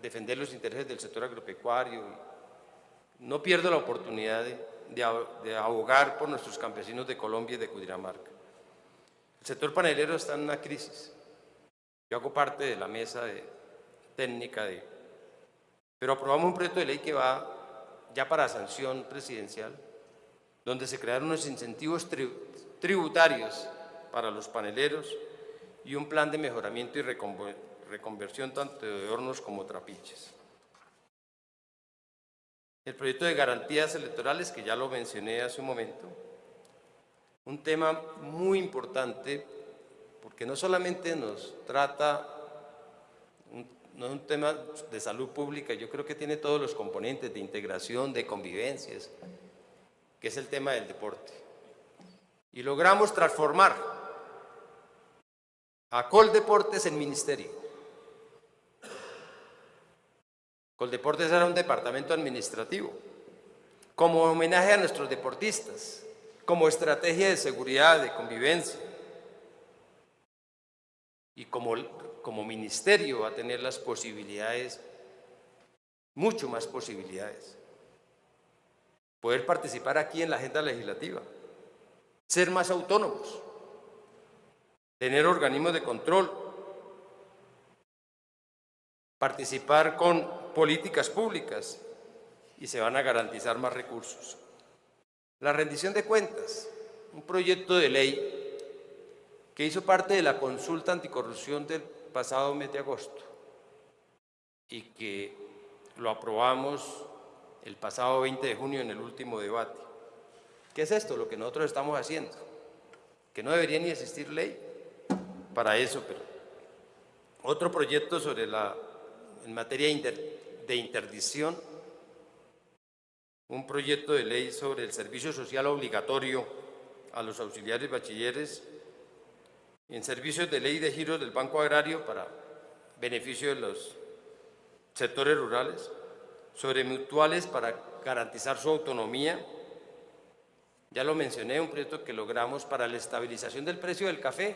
defender los intereses del sector agropecuario. No pierdo la oportunidad de abogar por nuestros campesinos de Colombia y de Cundinamarca. El sector panelero está en una crisis. Yo hago parte de la mesa técnica pero aprobamos un proyecto de ley que va ya para sanción presidencial, donde se crearon unos incentivos tributarios para los paneleros y un plan de mejoramiento y reconversión tanto de hornos como trapiches. El proyecto de garantías electorales, que ya lo mencioné hace un momento, un tema muy importante porque no solamente nos trata, no es un tema de salud pública, yo creo que tiene todos los componentes de integración, de convivencias, que es el tema del deporte. Y logramos transformar a Coldeportes en ministerio. Coldeportes era un departamento administrativo, como homenaje a nuestros deportistas, como estrategia de seguridad, de convivencia, y como ministerio va a tener las posibilidades, mucho más posibilidades. Poder participar aquí en la agenda legislativa, ser más autónomos, tener organismos de control, participar con políticas públicas y se van a garantizar más recursos. La rendición de cuentas, un proyecto de ley que hizo parte de la consulta anticorrupción del pasado mes de agosto y que lo aprobamos el pasado 20 de junio en el último debate. ¿Qué es esto? Lo que nosotros estamos haciendo, que no debería ni existir ley para eso, pero otro proyecto sobre en materia de interdicción, un proyecto de ley sobre el servicio social obligatorio a los auxiliares bachilleres, en servicios de ley de giro del Banco Agrario para beneficio de los sectores rurales, sobre mutuales para garantizar su autonomía. Ya lo mencioné, un proyecto que logramos para la estabilización del precio del café,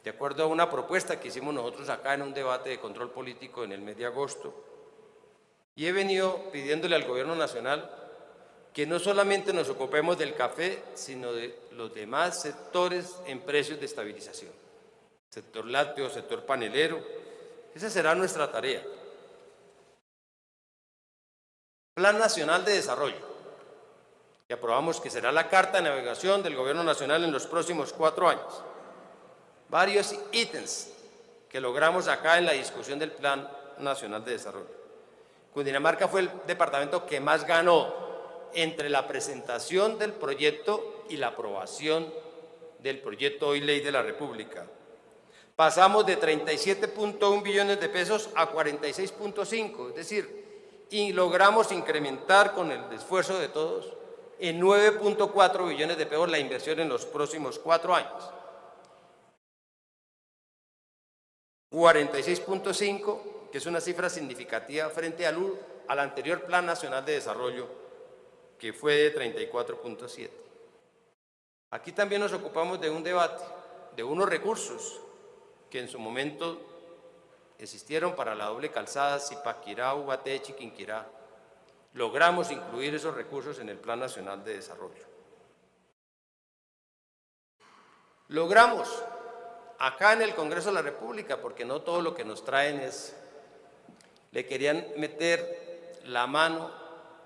de acuerdo a una propuesta que hicimos nosotros acá en un debate de control político en el mes de agosto. Y he venido pidiéndole al Gobierno Nacional que no solamente nos ocupemos del café, sino de los demás sectores en precios de estabilización. Sector lácteo, sector panelero, esa será nuestra tarea. Plan Nacional de Desarrollo, que aprobamos que será la carta de navegación del Gobierno Nacional en los próximos 4 años. Varios ítems que logramos acá en la discusión del Plan Nacional de Desarrollo. Cundinamarca fue el departamento que más ganó entre la presentación del proyecto y la aprobación del proyecto hoy Ley de la República. Pasamos de 37.1 billones de pesos a 46.5, es decir, y logramos incrementar con el esfuerzo de todos en 9.4 billones de pesos la inversión en los próximos 4 años. 46.5, que es una cifra significativa frente al anterior Plan Nacional de Desarrollo, que fue de 34.7. Aquí también nos ocupamos de un debate, de unos recursos que en su momento existieron para la doble calzada Zipaquirá, Ubaté, Chiquinquirá. Logramos incluir esos recursos en el Plan Nacional de Desarrollo. Logramos acá en el Congreso de la República, porque no todo lo que nos traen le querían meter la mano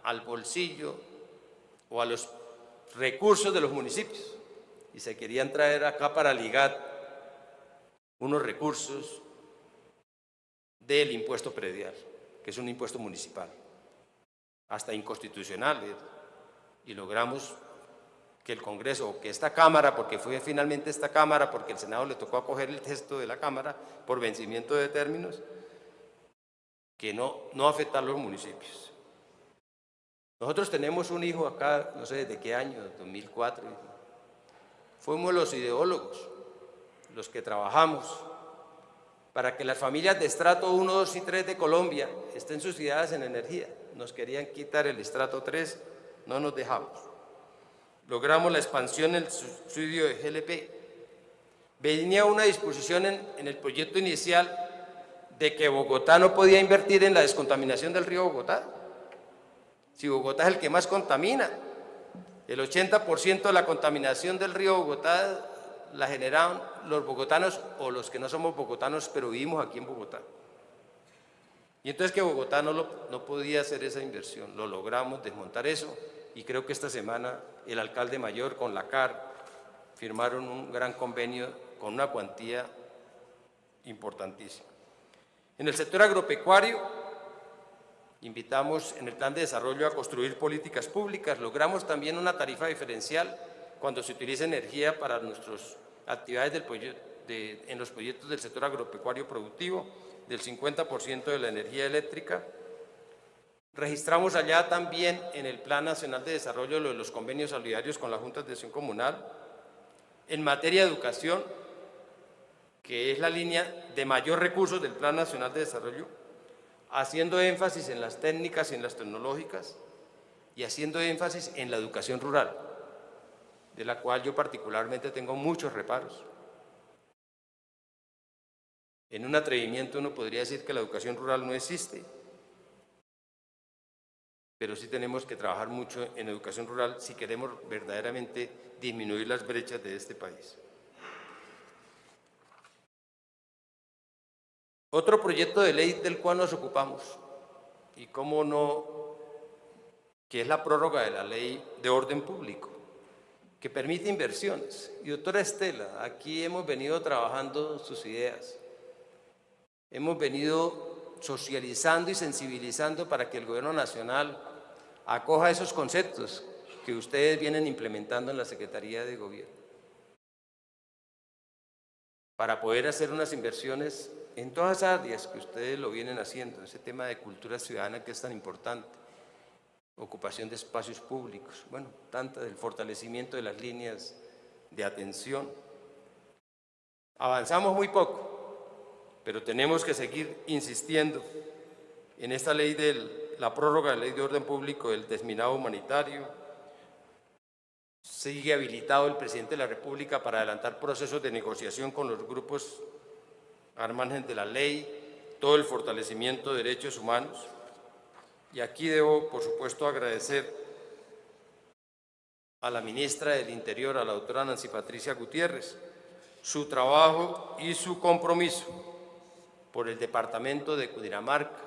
al bolsillo o a los recursos de los municipios y se querían traer acá para ligar unos recursos del impuesto predial, que es un impuesto municipal, hasta inconstitucional, y logramos que el Congreso, o que esta Cámara, porque fue finalmente esta Cámara, porque el Senado le tocó acoger el texto de la Cámara por vencimiento de términos, que no afecta a los municipios. Nosotros tenemos un hijo acá, no sé desde qué año, 2004, fuimos los ideólogos, los que trabajamos para que las familias de estrato 1, 2 y 3 de Colombia estén subsidiadas en energía. Nos querían quitar el estrato 3, no nos dejamos. Logramos la expansión del subsidio de GLP. Venía una disposición en el proyecto inicial de que Bogotá no podía invertir en la descontaminación del río Bogotá. Si Bogotá es el que más contamina, el 80% de la contaminación del río Bogotá la generaron los bogotanos o los que no somos bogotanos, pero vivimos aquí en Bogotá. Y entonces que Bogotá no podía hacer esa inversión. Lo logramos desmontar eso y creo que esta semana el alcalde mayor con la CAR firmaron un gran convenio con una cuantía importantísima. En el sector agropecuario Invitamos en el plan de desarrollo a construir políticas públicas. Logramos también una tarifa diferencial cuando se utiliza energía para nuestras actividades en los proyectos del sector agropecuario productivo, del 50% de la energía eléctrica. Registramos allá también en el Plan Nacional de Desarrollo lo de los convenios solidarios con las juntas de acción comunal. En materia de educación, que es la línea de mayor recursos del Plan Nacional de Desarrollo, haciendo énfasis en las técnicas y en las tecnológicas y haciendo énfasis en la educación rural, de la cual yo particularmente tengo muchos reparos. En un atrevimiento uno podría decir que la educación rural no existe, pero sí tenemos que trabajar mucho en educación rural si queremos verdaderamente disminuir las brechas de este país. Otro proyecto de ley del cual nos ocupamos, y cómo no, que es la prórroga de la Ley de Orden Público, que permite inversiones. Y doctora Estela, aquí hemos venido trabajando sus ideas, hemos venido socializando y sensibilizando para que el Gobierno Nacional acoja esos conceptos que ustedes vienen implementando en la Secretaría de Gobierno, para poder hacer unas inversiones en todas las áreas que ustedes lo vienen haciendo, ese tema de cultura ciudadana que es tan importante, ocupación de espacios públicos, bueno, tanto del fortalecimiento de las líneas de atención. Avanzamos muy poco, pero tenemos que seguir insistiendo en esta ley de la prórroga de la Ley de Orden Público del desminado humanitario. Sigue habilitado el presidente de la República para adelantar procesos de negociación con los grupos al margen de la ley, todo el fortalecimiento de derechos humanos. Y aquí debo, por supuesto, agradecer a la ministra del Interior, a la doctora Nancy Patricia Gutiérrez, su trabajo y su compromiso por el departamento de Cundinamarca.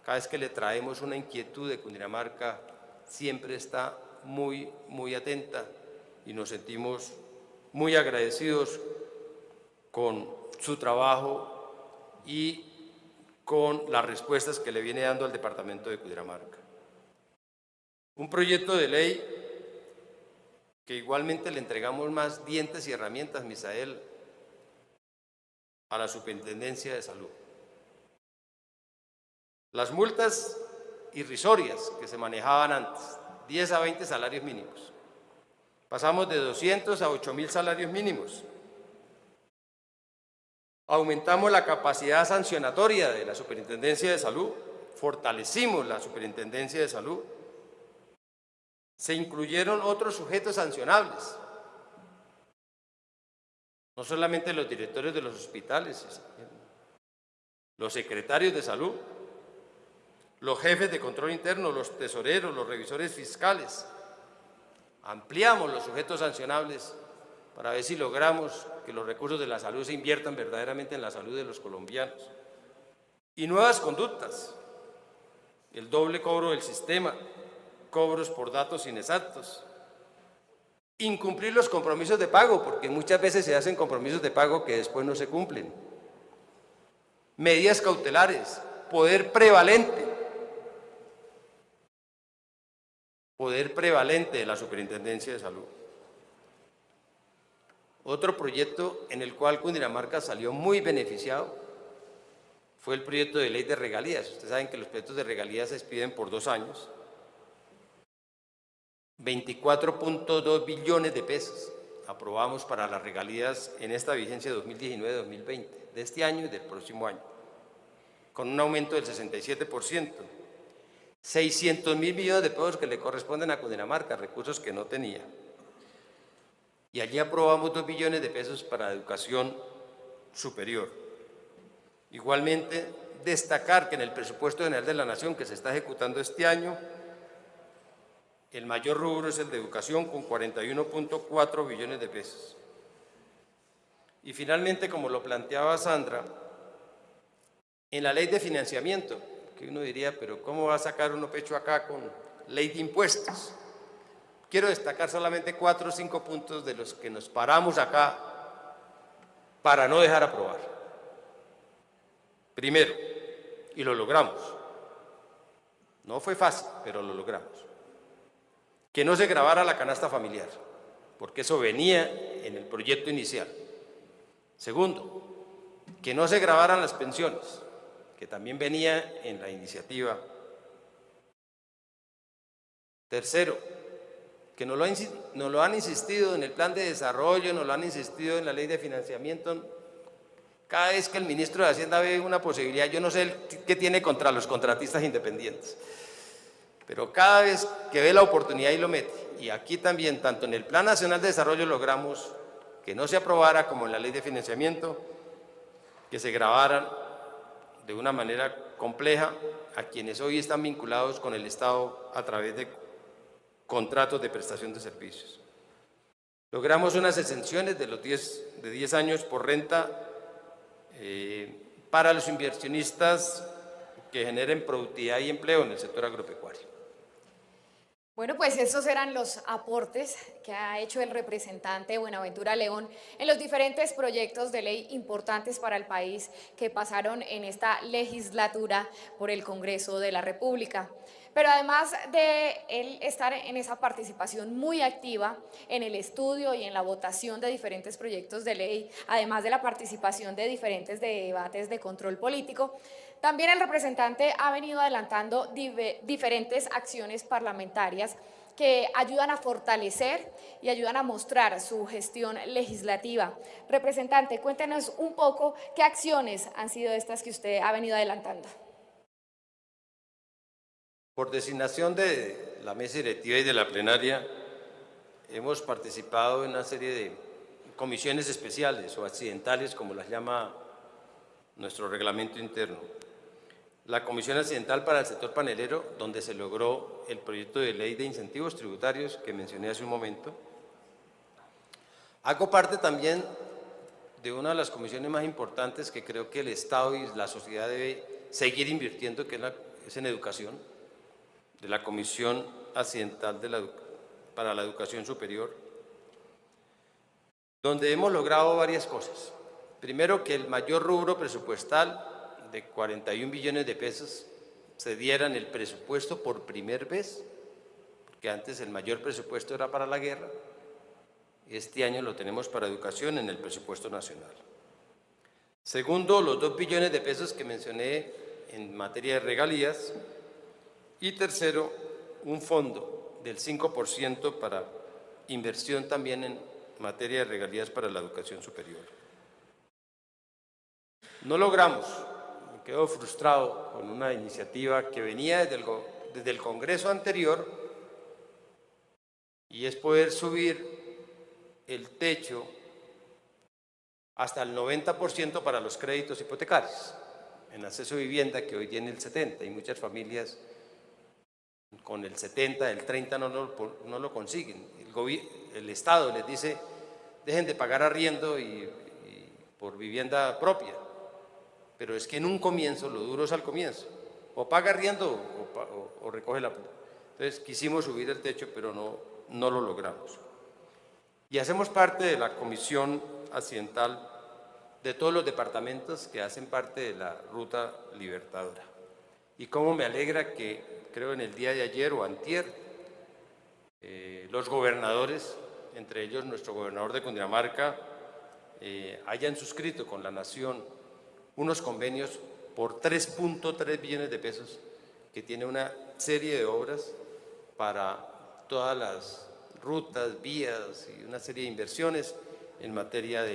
Cada vez que le traemos una inquietud de Cundinamarca, siempre está muy atenta y nos sentimos muy agradecidos con su trabajo y con las respuestas que le viene dando al departamento de Cundinamarca. Un proyecto de ley que igualmente le entregamos más dientes y herramientas, Misael, a la Superintendencia de Salud. Las multas irrisorias que se manejaban antes, 10 a 20 salarios mínimos. Pasamos de 200 a 8.000 salarios mínimos. Aumentamos la capacidad sancionatoria de la Superintendencia de Salud, fortalecimos la Superintendencia de Salud. Se incluyeron otros sujetos sancionables, no solamente los directores de los hospitales, los secretarios de salud, los jefes de control interno, los tesoreros, los revisores fiscales. Ampliamos los sujetos sancionables para ver si logramos que los recursos de la salud se inviertan verdaderamente en la salud de los colombianos. Y nuevas conductas, el doble cobro del sistema, cobros por datos inexactos, incumplir los compromisos de pago, porque muchas veces se hacen compromisos de pago que después no se cumplen, medidas cautelares, poder prevalente de la Superintendencia de Salud. Otro proyecto en el cual Cundinamarca salió muy beneficiado fue el proyecto de ley de regalías. Ustedes saben que los proyectos de regalías se expiden por 2 años. 24.2 billones de pesos aprobamos para las regalías en esta vigencia 2019-2020, de este año y del próximo año, con un aumento del 67%. 600.000 millones de pesos que le corresponden a Cundinamarca, recursos que no tenía. Y allí aprobamos 2 billones de pesos para educación superior. Igualmente, destacar que en el presupuesto general de la Nación que se está ejecutando este año, el mayor rubro es el de educación con 41.4 billones de pesos. Y finalmente, como lo planteaba Sandra, en la ley de financiamiento, que uno diría, pero ¿cómo va a sacar uno pecho acá con ley de impuestos? Quiero destacar solamente 4 o 5 puntos de los que nos paramos acá para no dejar aprobar. Primero, y lo logramos, No fue fácil, pero lo logramos. Que no se grabara la canasta familiar, porque eso venía en el proyecto inicial. Segundo, que no se grabaran las pensiones, que también venía en la iniciativa. Tercero, que nos lo han insistido en el plan de desarrollo, nos lo han insistido en la ley de financiamiento. Cada vez que el ministro de Hacienda ve una posibilidad, yo no sé qué tiene contra los contratistas independientes, pero cada vez que ve la oportunidad y lo mete. Y aquí también, tanto en el Plan Nacional de Desarrollo logramos que no se aprobara como en la ley de financiamiento, que se grabaran de una manera compleja a quienes hoy están vinculados con el Estado a través de contratos de prestación de servicios. Logramos unas exenciones de 10 años por renta para los inversionistas que generen productividad y empleo en el sector agropecuario. Bueno, pues esos eran los aportes que ha hecho el representante Buenaventura León en los diferentes proyectos de ley importantes para el país que pasaron en esta legislatura por el Congreso de la República. Pero además de él estar en esa participación muy activa en el estudio y en la votación de diferentes proyectos de ley, además de la participación de diferentes debates de control político, también el representante ha venido adelantando diferentes acciones parlamentarias que ayudan a fortalecer y ayudan a mostrar su gestión legislativa. Representante, cuéntenos un poco qué acciones han sido estas que usted ha venido adelantando. Por designación de la mesa directiva y de la plenaria, hemos participado en una serie de comisiones especiales o accidentales, como las llama nuestro reglamento interno. La Comisión Accidental para el Sector Panelero, donde se logró el proyecto de ley de incentivos tributarios que mencioné hace un momento. Hago parte también de una de las comisiones más importantes que creo que el Estado y la sociedad debe seguir invirtiendo, que es en educación, de la Comisión Accidental para la Educación Superior, donde hemos logrado varias cosas. Primero, que el mayor rubro presupuestal de 41 billones de pesos se diera en el presupuesto por primera vez, porque antes el mayor presupuesto era para la guerra, y este año lo tenemos para educación en el presupuesto nacional. Segundo, los 2 billones de pesos que mencioné en materia de regalías. Y tercero, un fondo del 5% para inversión también en materia de regalías para la educación superior. No logramos, me quedo frustrado con una iniciativa que venía desde el Congreso anterior, y es poder subir el techo hasta el 90% para los créditos hipotecarios en acceso a vivienda, que hoy tiene el 70%, y muchas familias con el 70, el 30 no lo consiguen. El Estado les dice, dejen de pagar arriendo y por vivienda propia. Pero es que en un comienzo, lo duro es al comienzo. O paga arriendo o recoge la plata. Entonces quisimos subir el techo, pero no lo logramos. Y hacemos parte de la Comisión Accidental de todos los departamentos que hacen parte de la Ruta Libertadora. Y cómo me alegra que, creo en el día de ayer o antier, los gobernadores, entre ellos nuestro gobernador de Cundinamarca, hayan suscrito con la Nación unos convenios por 3.3 billones de pesos, que tiene una serie de obras para todas las rutas, vías y una serie de inversiones en materia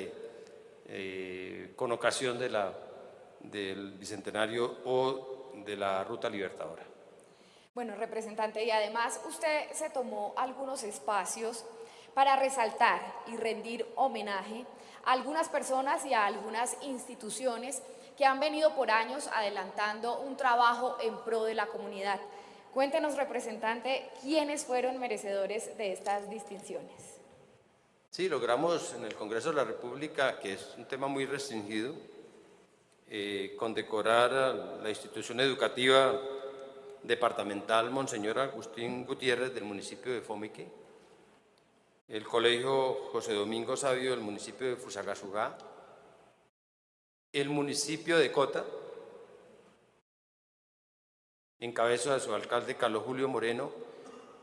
con ocasión del Bicentenario o de la Ruta Libertadora. Bueno, representante, y además usted se tomó algunos espacios para resaltar y rendir homenaje a algunas personas y a algunas instituciones que han venido por años adelantando un trabajo en pro de la comunidad. Cuéntenos, representante, ¿quiénes fueron merecedores de estas distinciones? Sí, logramos en el Congreso de la República, que es un tema muy restringido, condecorar a la institución educativa departamental Monseñor Agustín Gutiérrez del municipio de Fomeque, el Colegio José Domingo Sabio del municipio de Fusagasugá, el municipio de Cota, en cabeza de su alcalde Carlos Julio Moreno,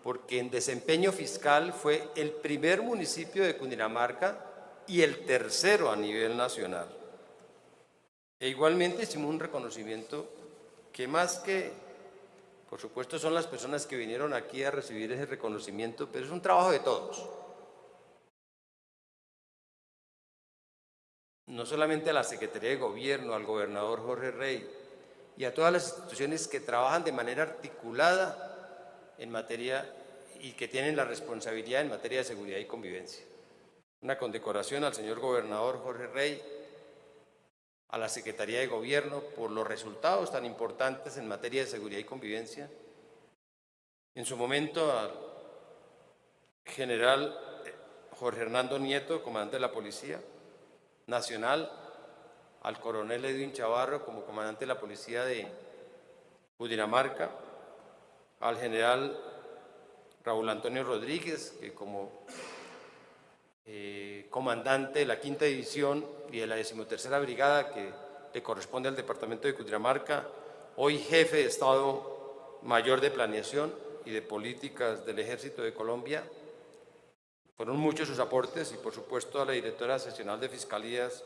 porque en desempeño fiscal fue el primer municipio de Cundinamarca y el tercero a nivel nacional. E igualmente hicimos un reconocimiento que más que, por supuesto, son las personas que vinieron aquí a recibir ese reconocimiento, pero es un trabajo de todos. No solamente a la Secretaría de Gobierno, al gobernador Jorge Rey y a todas las instituciones que trabajan de manera articulada en materia y que tienen la responsabilidad en materia de seguridad y convivencia. Una condecoración al señor gobernador Jorge Rey, a la Secretaría de Gobierno por los resultados tan importantes en materia de seguridad y convivencia. En su momento al general Jorge Hernando Nieto, comandante de la Policía Nacional, al coronel Edwin Chavarro como comandante de la Policía de Cundinamarca, al general Raúl Antonio Rodríguez, que como comandante de la 5ª División y de la 13ª Brigada, que le corresponde al departamento de Cundinamarca, hoy jefe de Estado Mayor de Planeación y de Políticas del Ejército de Colombia. Fueron muchos sus aportes y por supuesto a la directora seccional de Fiscalías,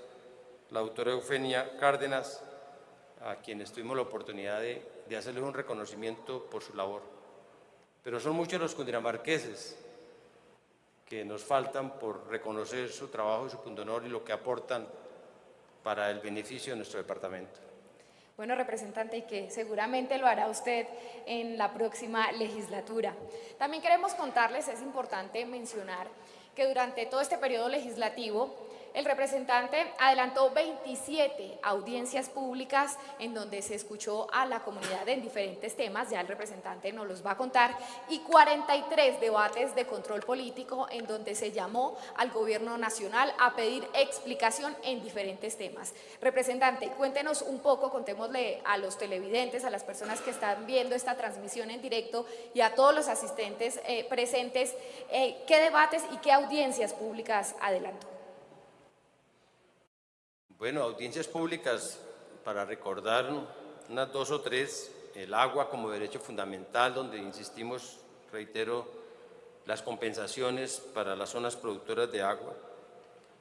la doctora Eufenia Cárdenas, a quienes tuvimos la oportunidad de hacerles un reconocimiento por su labor. Pero son muchos los cundinamarqueses que nos faltan por reconocer su trabajo y su pundonor y lo que aportan para el beneficio de nuestro departamento. Bueno, representante, y que seguramente lo hará usted en la próxima legislatura. También queremos contarles, es importante mencionar, que durante todo este periodo legislativo el representante adelantó 27 audiencias públicas en donde se escuchó a la comunidad en diferentes temas, ya el representante nos los va a contar, y 43 debates de control político en donde se llamó al gobierno nacional a pedir explicación en diferentes temas. Representante, cuéntenos un poco, contémosle a los televidentes, a las personas que están viendo esta transmisión en directo y a todos los asistentes presentes, qué debates y qué audiencias públicas adelantó. Bueno, audiencias públicas, para recordar unas 2 o 3, el agua como derecho fundamental, donde insistimos, reitero, las compensaciones para las zonas productoras de agua,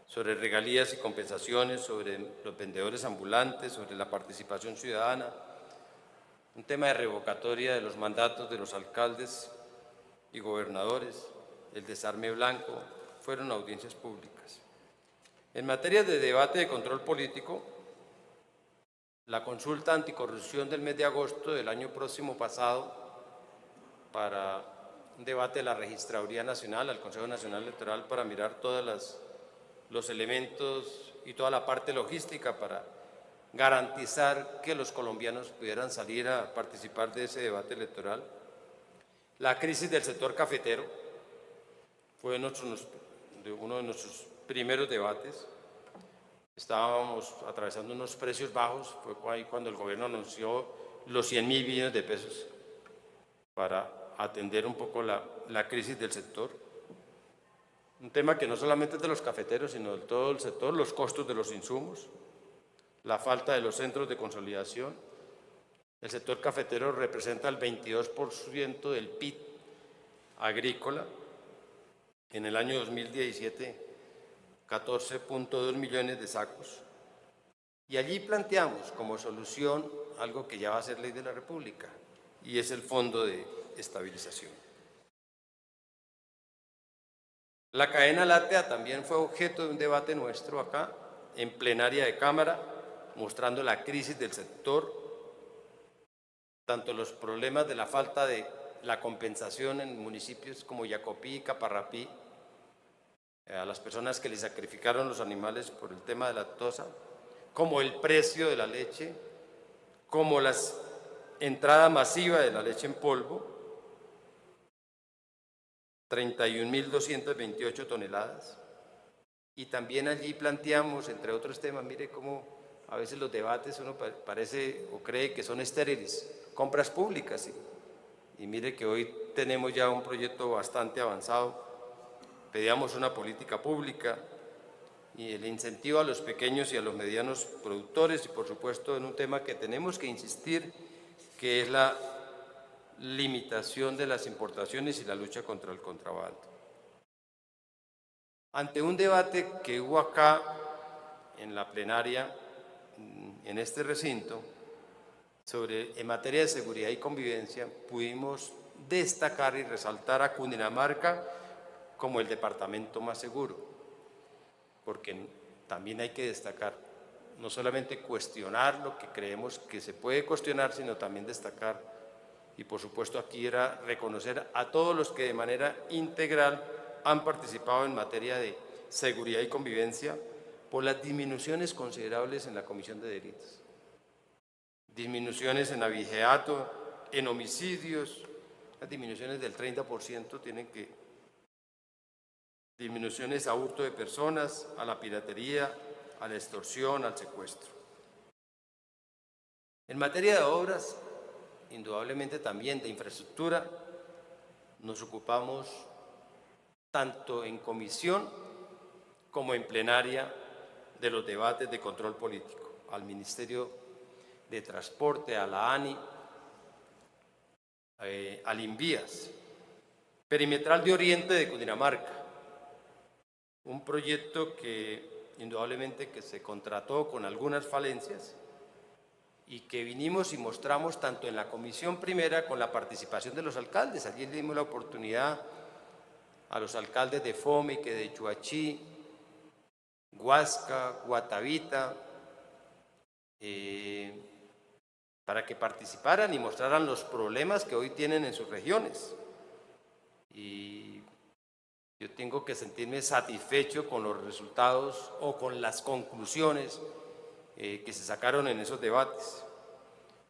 sobre regalías y compensaciones, sobre los vendedores ambulantes, sobre la participación ciudadana, un tema de revocatoria de los mandatos de los alcaldes y gobernadores, el desarme blanco, fueron audiencias públicas. En materia de debate de control político, la consulta anticorrupción del mes de agosto del año próximo pasado para un debate de la Registraduría Nacional, al Consejo Nacional Electoral, para mirar todos los elementos y toda la parte logística para garantizar que los colombianos pudieran salir a participar de ese debate electoral. La crisis del sector cafetero fue uno de nuestros primeros debates. Estábamos atravesando unos precios bajos, fue ahí cuando el gobierno anunció los 100.000 millones de pesos para atender un poco la crisis del sector. Un tema que no solamente es de los cafeteros, sino de todo el sector, los costos de los insumos, la falta de los centros de consolidación. El sector cafetero representa el 22% del PIB agrícola. En el año 2017, 14.2 millones de sacos. Y allí planteamos como solución algo que ya va a ser ley de la República, y es el Fondo de Estabilización. La cadena láctea también fue objeto de un debate nuestro acá, en plenaria de Cámara, mostrando la crisis del sector, tanto los problemas de la falta de la compensación en municipios como Yacopí y Caparrapí, a las personas que le sacrificaron los animales por el tema de la lactosa, como el precio de la leche, como la entrada masiva de la leche en polvo, 31.228 toneladas. Y también allí planteamos, entre otros temas, mire cómo a veces los debates uno parece o cree que son estériles, compras públicas, y mire que hoy tenemos ya un proyecto bastante avanzado. Pedíamos una política pública y el incentivo a los pequeños y a los medianos productores, y por supuesto en un tema que tenemos que insistir, que es la limitación de las importaciones y la lucha contra el contrabando. Ante un debate que hubo acá en la plenaria, en este recinto, en materia de seguridad y convivencia, pudimos destacar y resaltar a Cundinamarca como el departamento más seguro, porque también hay que destacar, no solamente cuestionar lo que creemos que se puede cuestionar, sino también destacar, y por supuesto aquí era reconocer a todos los que de manera integral han participado en materia de seguridad y convivencia por las disminuciones considerables en la comisión de delitos. Disminuciones en abigeato, en homicidios, las disminuciones del 30% tienen que, disminuciones a hurto de personas, a la piratería, a la extorsión, al secuestro. En materia de obras, indudablemente también de infraestructura, nos ocupamos tanto en comisión como en plenaria de los debates de control político, al Ministerio de Transporte, a la ANI, al INVIAS, Perimetral de Oriente de Cundinamarca, un proyecto que indudablemente que se contrató con algunas falencias y que vinimos y mostramos tanto en la comisión primera con la participación de los alcaldes. Allí le dimos la oportunidad a los alcaldes de Fomeque, de Chuachí, Huasca, Guatavita, para que participaran y mostraran los problemas que hoy tienen en sus regiones. Y yo tengo que sentirme satisfecho con los resultados o con las conclusiones que se sacaron en esos debates.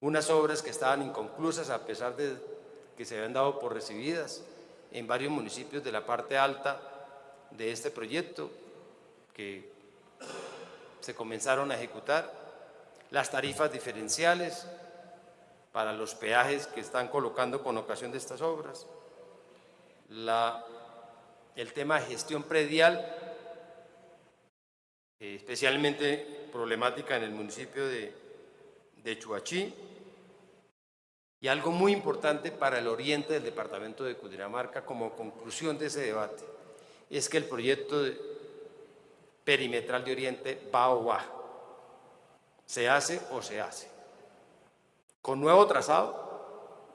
Unas obras que estaban inconclusas a pesar de que se habían dado por recibidas en varios municipios de la parte alta de este proyecto que se comenzaron a ejecutar. Las tarifas diferenciales para los peajes que están colocando con ocasión de estas obras. El tema de gestión predial, especialmente problemática en el municipio de Chuachí, y algo muy importante para el oriente del departamento de Cundinamarca como conclusión de ese debate, es que el proyecto perimetral de Oriente va o va, se hace o se hace. Con nuevo trazado,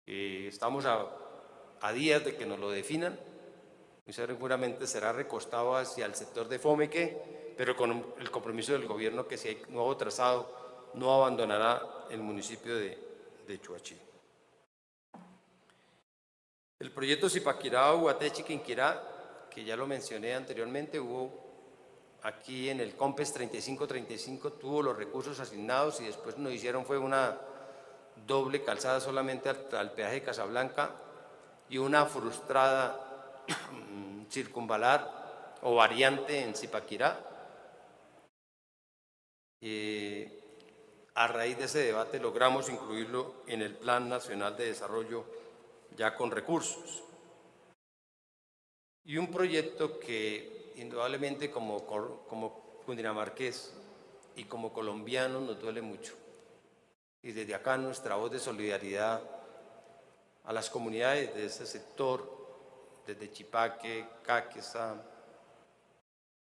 estamos a días de que nos lo definan, muy seguramente será recostado hacia el sector de Fomeque, pero con el compromiso del gobierno que si hay nuevo trazado no abandonará el municipio de Chuachí. El proyecto Zipaquirá, Guatechi, Quinquirá, que ya lo mencioné anteriormente, hubo aquí en el COMPES 3535, tuvo los recursos asignados y después nos hicieron fue una doble calzada solamente al peaje de Casablanca y una frustrada circunvalar o variante en Zipaquirá. A raíz de ese debate logramos incluirlo en el Plan Nacional de Desarrollo ya con recursos. Y un proyecto que indudablemente como cundinamarqués y como colombianos nos duele mucho. Y desde acá nuestra voz de solidaridad a las comunidades de ese sector, desde Chipaque, Caquesa,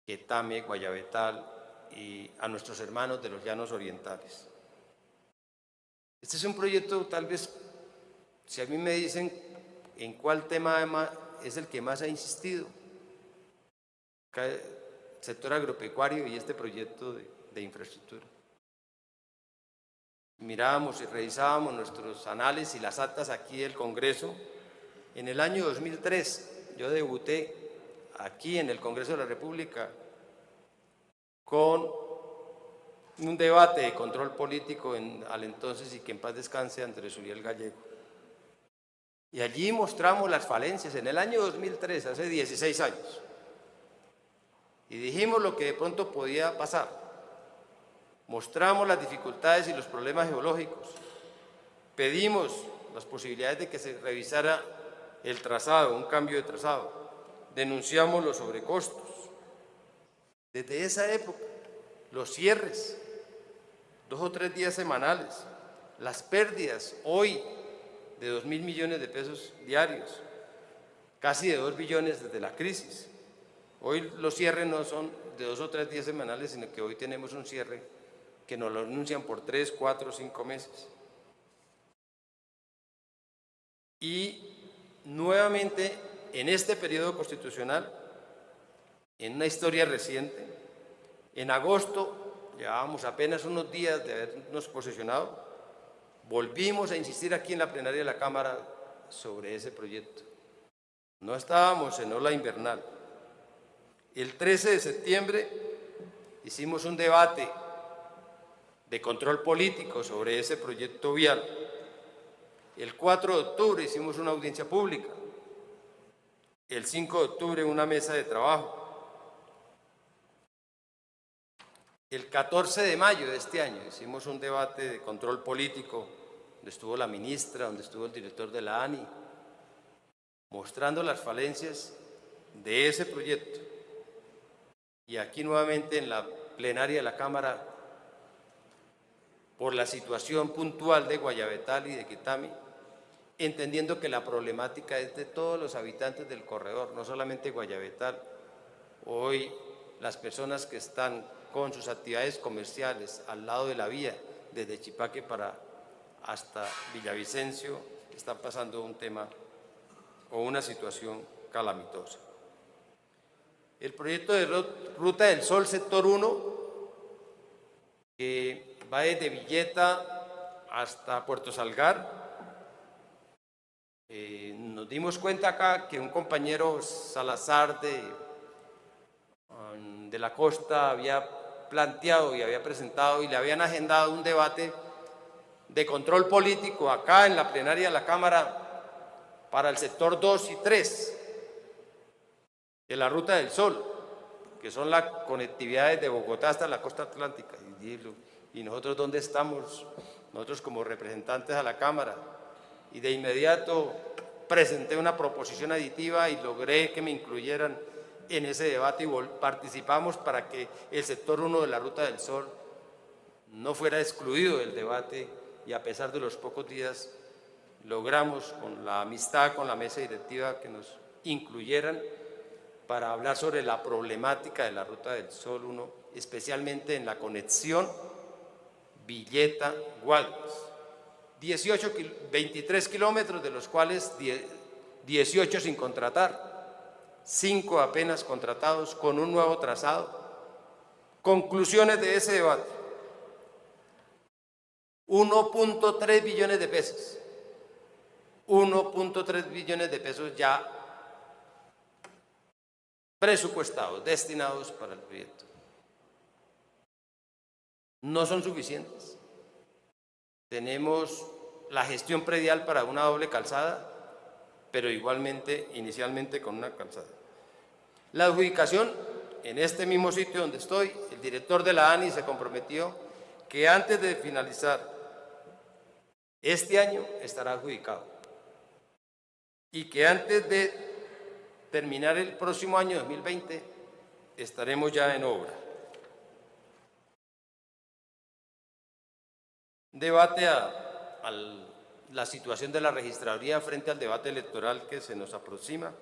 Quetame, Guayabetal y a nuestros hermanos de los llanos orientales. Este es un proyecto, tal vez, si a mí me dicen en cuál tema es el que más ha insistido, el sector agropecuario y este proyecto de infraestructura. Mirábamos y revisábamos nuestros anales y las actas aquí del Congreso. En el año 2003 yo debuté aquí en el Congreso de la República con un debate de control político al entonces y que en paz descanse Andrés Uriel Gallego. Y allí mostramos las falencias en el año 2003, hace 16 años. Y dijimos lo que de pronto podía pasar. Mostramos las dificultades y los problemas geológicos. Pedimos las posibilidades de que se revisara el trazado, un cambio de trazado. Denunciamos los sobrecostos. Desde esa época, los cierres, 2 o 3 días semanales, las pérdidas. Hoy de 2.000 millones de pesos diarios, casi de 2 billones desde la crisis. Hoy los cierres no son de 2 o 3 días semanales, sino que hoy tenemos un cierre que nos lo anuncian por 3, 4, 5 meses. Y nuevamente, en este periodo constitucional, en una historia reciente, en agosto, llevábamos apenas unos días de habernos posesionado, volvimos a insistir aquí en la plenaria de la Cámara sobre ese proyecto. No estábamos en ola invernal. El 13 de septiembre hicimos un debate de control político sobre ese proyecto vial. El 4 de octubre hicimos una audiencia pública. El 5 de octubre una mesa de trabajo. El 14 de mayo de este año hicimos un debate de control político donde estuvo la ministra, donde estuvo el director de la ANI, mostrando las falencias de ese proyecto. Y aquí nuevamente en la plenaria de la Cámara, por la situación puntual de Guayabetal y de Quitami, entendiendo que la problemática es de todos los habitantes del corredor, no solamente Guayabetal. Hoy las personas que están con sus actividades comerciales al lado de la vía, desde Chipaque hasta Villavicencio, están pasando un tema o una situación calamitosa. El proyecto de Ruta del Sol, sector 1, que va desde Villeta hasta Puerto Salgar. Nos dimos cuenta acá que un compañero Salazar de la Costa había planteado y había presentado y le habían agendado un debate de control político acá en la plenaria de la Cámara para el sector 2 y 3 de la Ruta del Sol, que son las conectividades de Bogotá hasta la costa atlántica. ¿Y nosotros dónde estamos? Nosotros como representantes a la Cámara. Y de inmediato presenté una proposición aditiva y logré que me incluyeran en ese debate y participamos para que el sector 1 de la Ruta del Sol no fuera excluido del debate, y a pesar de los pocos días logramos con la amistad con la mesa directiva que nos incluyeran para hablar sobre la problemática de la Ruta del Sol 1, especialmente en la conexión Villeta-Guaymas. 23 kilómetros, de los cuales 18 sin contratar, 5 apenas contratados con un nuevo trazado. Conclusiones de ese debate: 1.3 billones de pesos. 1.3 billones de pesos ya presupuestados, destinados para el proyecto. No son suficientes. Tenemos la gestión predial para una doble calzada, pero igualmente, inicialmente con una calzada. La adjudicación, en este mismo sitio donde estoy, el director de la ANI se comprometió que antes de finalizar este año estará adjudicado y que antes de terminar el próximo año 2020 estaremos ya en obra. Debate a la situación de la registraduría frente al debate electoral que se nos aproxima.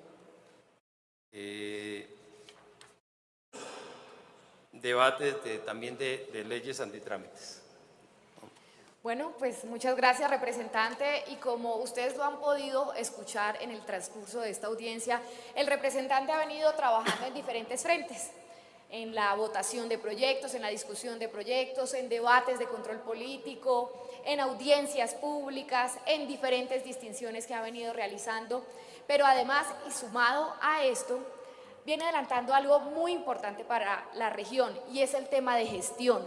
Debate también de leyes antitrámites. Bueno, pues muchas gracias, representante, y como ustedes lo han podido escuchar en el transcurso de esta audiencia, el representante ha venido trabajando en diferentes frentes: en la votación de proyectos, en la discusión de proyectos, en debates de control político, en audiencias públicas, en diferentes distinciones que ha venido realizando, pero además, y sumado a esto, viene adelantando algo muy importante para la región, y es el tema de gestión.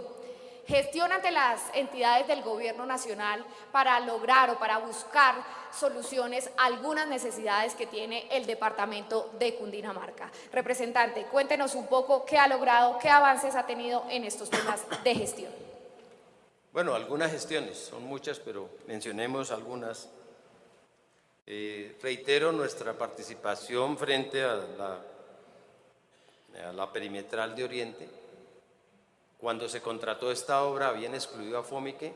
Gestión ante las entidades del gobierno nacional para lograr o para buscar soluciones a algunas necesidades que tiene el departamento de Cundinamarca. Representante, cuéntenos un poco qué ha logrado, qué avances ha tenido en estos temas de gestión. Bueno, algunas gestiones, son muchas, pero mencionemos algunas. Reitero nuestra participación frente a la perimetral de Oriente. Cuando se contrató esta obra habían excluido a Fomique,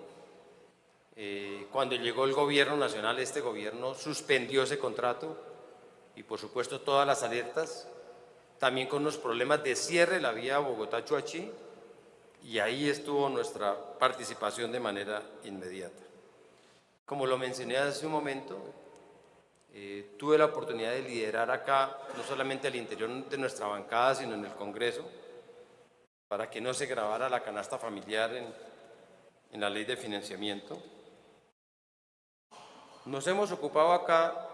Cuando llegó el gobierno nacional, este gobierno suspendió ese contrato y por supuesto todas las alertas, también con unos problemas de cierre de la vía Bogotá-Chuachi, y ahí estuvo nuestra participación de manera inmediata. Como lo mencioné hace un momento, tuve la oportunidad de liderar acá, no solamente al interior de nuestra bancada, sino en el Congreso, para que no se grabara la canasta familiar en la ley de financiamiento. Nos hemos ocupado acá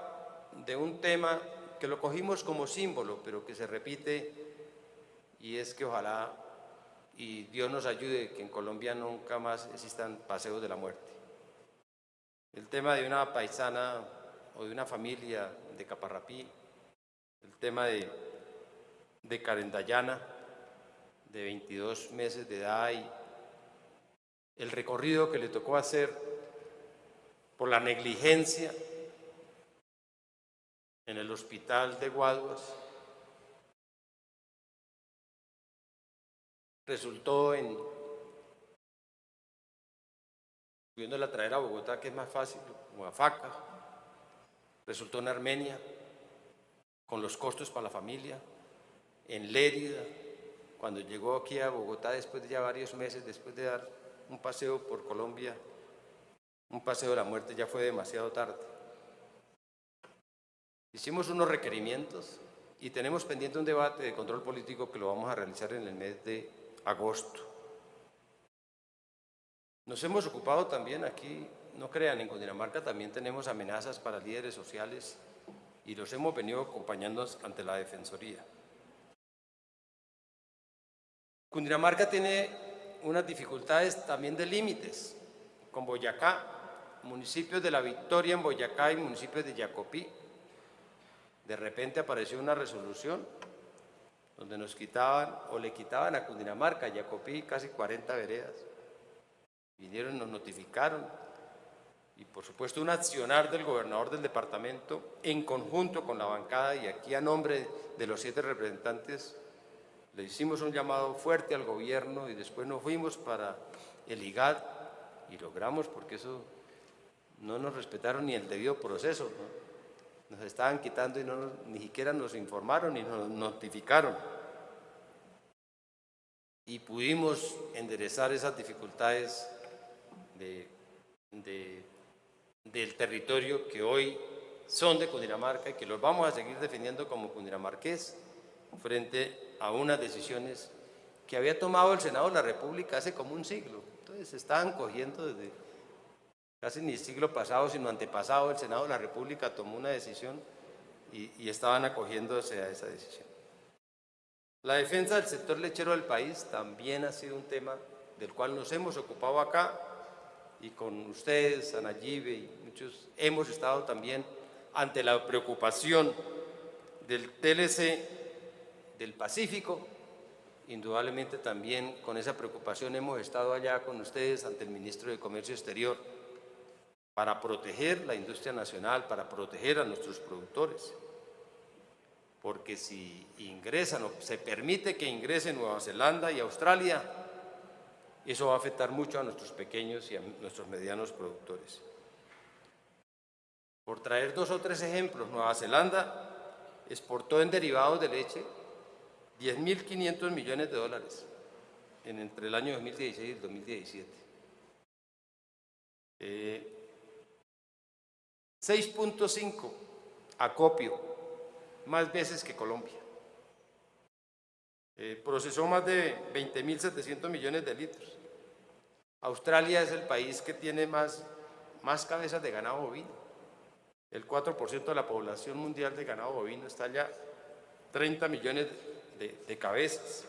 de un tema que lo cogimos como símbolo, pero que se repite, y es que ojalá y Dios nos ayude que en Colombia nunca más existan paseos de la muerte. El tema de una paisana o de una familia de Caparrapí, el tema de Karen Dayana, de 22 meses de edad, y el recorrido que le tocó hacer por la negligencia en el hospital de Guaduas, resultó en pudiéndola traer a Bogotá, que es más fácil, o a Faca, resultó en Armenia, con los costos para la familia, en Lérida, cuando llegó aquí a Bogotá después de ya varios meses, después de dar un paseo por Colombia, un paseo de la muerte, ya fue demasiado tarde. Hicimos unos requerimientos y tenemos pendiente un debate de control político que lo vamos a realizar en el mes de agosto. Nos hemos ocupado también aquí, no crean, en Cundinamarca también tenemos amenazas para líderes sociales y los hemos venido acompañando ante la Defensoría. Cundinamarca tiene unas dificultades también de límites con Boyacá, municipios de La Victoria en Boyacá y municipios de Yacopí. De repente apareció una resolución donde nos quitaban o le quitaban a Cundinamarca, Yacopí, casi 40 veredas. Vinieron y nos notificaron, y por supuesto un accionar del gobernador del departamento en conjunto con la bancada, y aquí a nombre de los 7 representantes le hicimos un llamado fuerte al gobierno, y después nos fuimos para el IGAD y logramos, porque eso no nos respetaron ni el debido proceso, ¿no? Nos estaban quitando y ni siquiera nos informaron ni nos notificaron. Y pudimos enderezar esas dificultades del territorio que hoy son de Cundinamarca y que los vamos a seguir defendiendo como cundinamarqués frente a unas decisiones que había tomado el Senado de la República hace como un siglo. Entonces se estaban cogiendo desde casi ni el siglo pasado, sino antepasado. El Senado de la República tomó una decisión y estaban acogiéndose a esa decisión. La defensa del sector lechero del país también ha sido un tema del cual nos hemos ocupado acá, y con ustedes, Ana Yive y muchos, hemos estado también ante la preocupación del TLC del Pacífico. Indudablemente también con esa preocupación hemos estado allá con ustedes ante el ministro de Comercio Exterior para proteger la industria nacional, para proteger a nuestros productores. Porque si ingresan o se permite que ingresen Nueva Zelanda y Australia, eso va a afectar mucho a nuestros pequeños y a nuestros medianos productores. Por traer 2 o 3 ejemplos, Nueva Zelanda exportó en derivados de leche 10.500 millones de dólares entre el año 2016 y el 2017. 6.5 acopio, más veces que Colombia. Procesó más de 20.700 millones de litros. Australia es el país que tiene más cabezas de ganado bovino. El 4% de la población mundial de ganado bovino está allá, 30 millones de cabezas.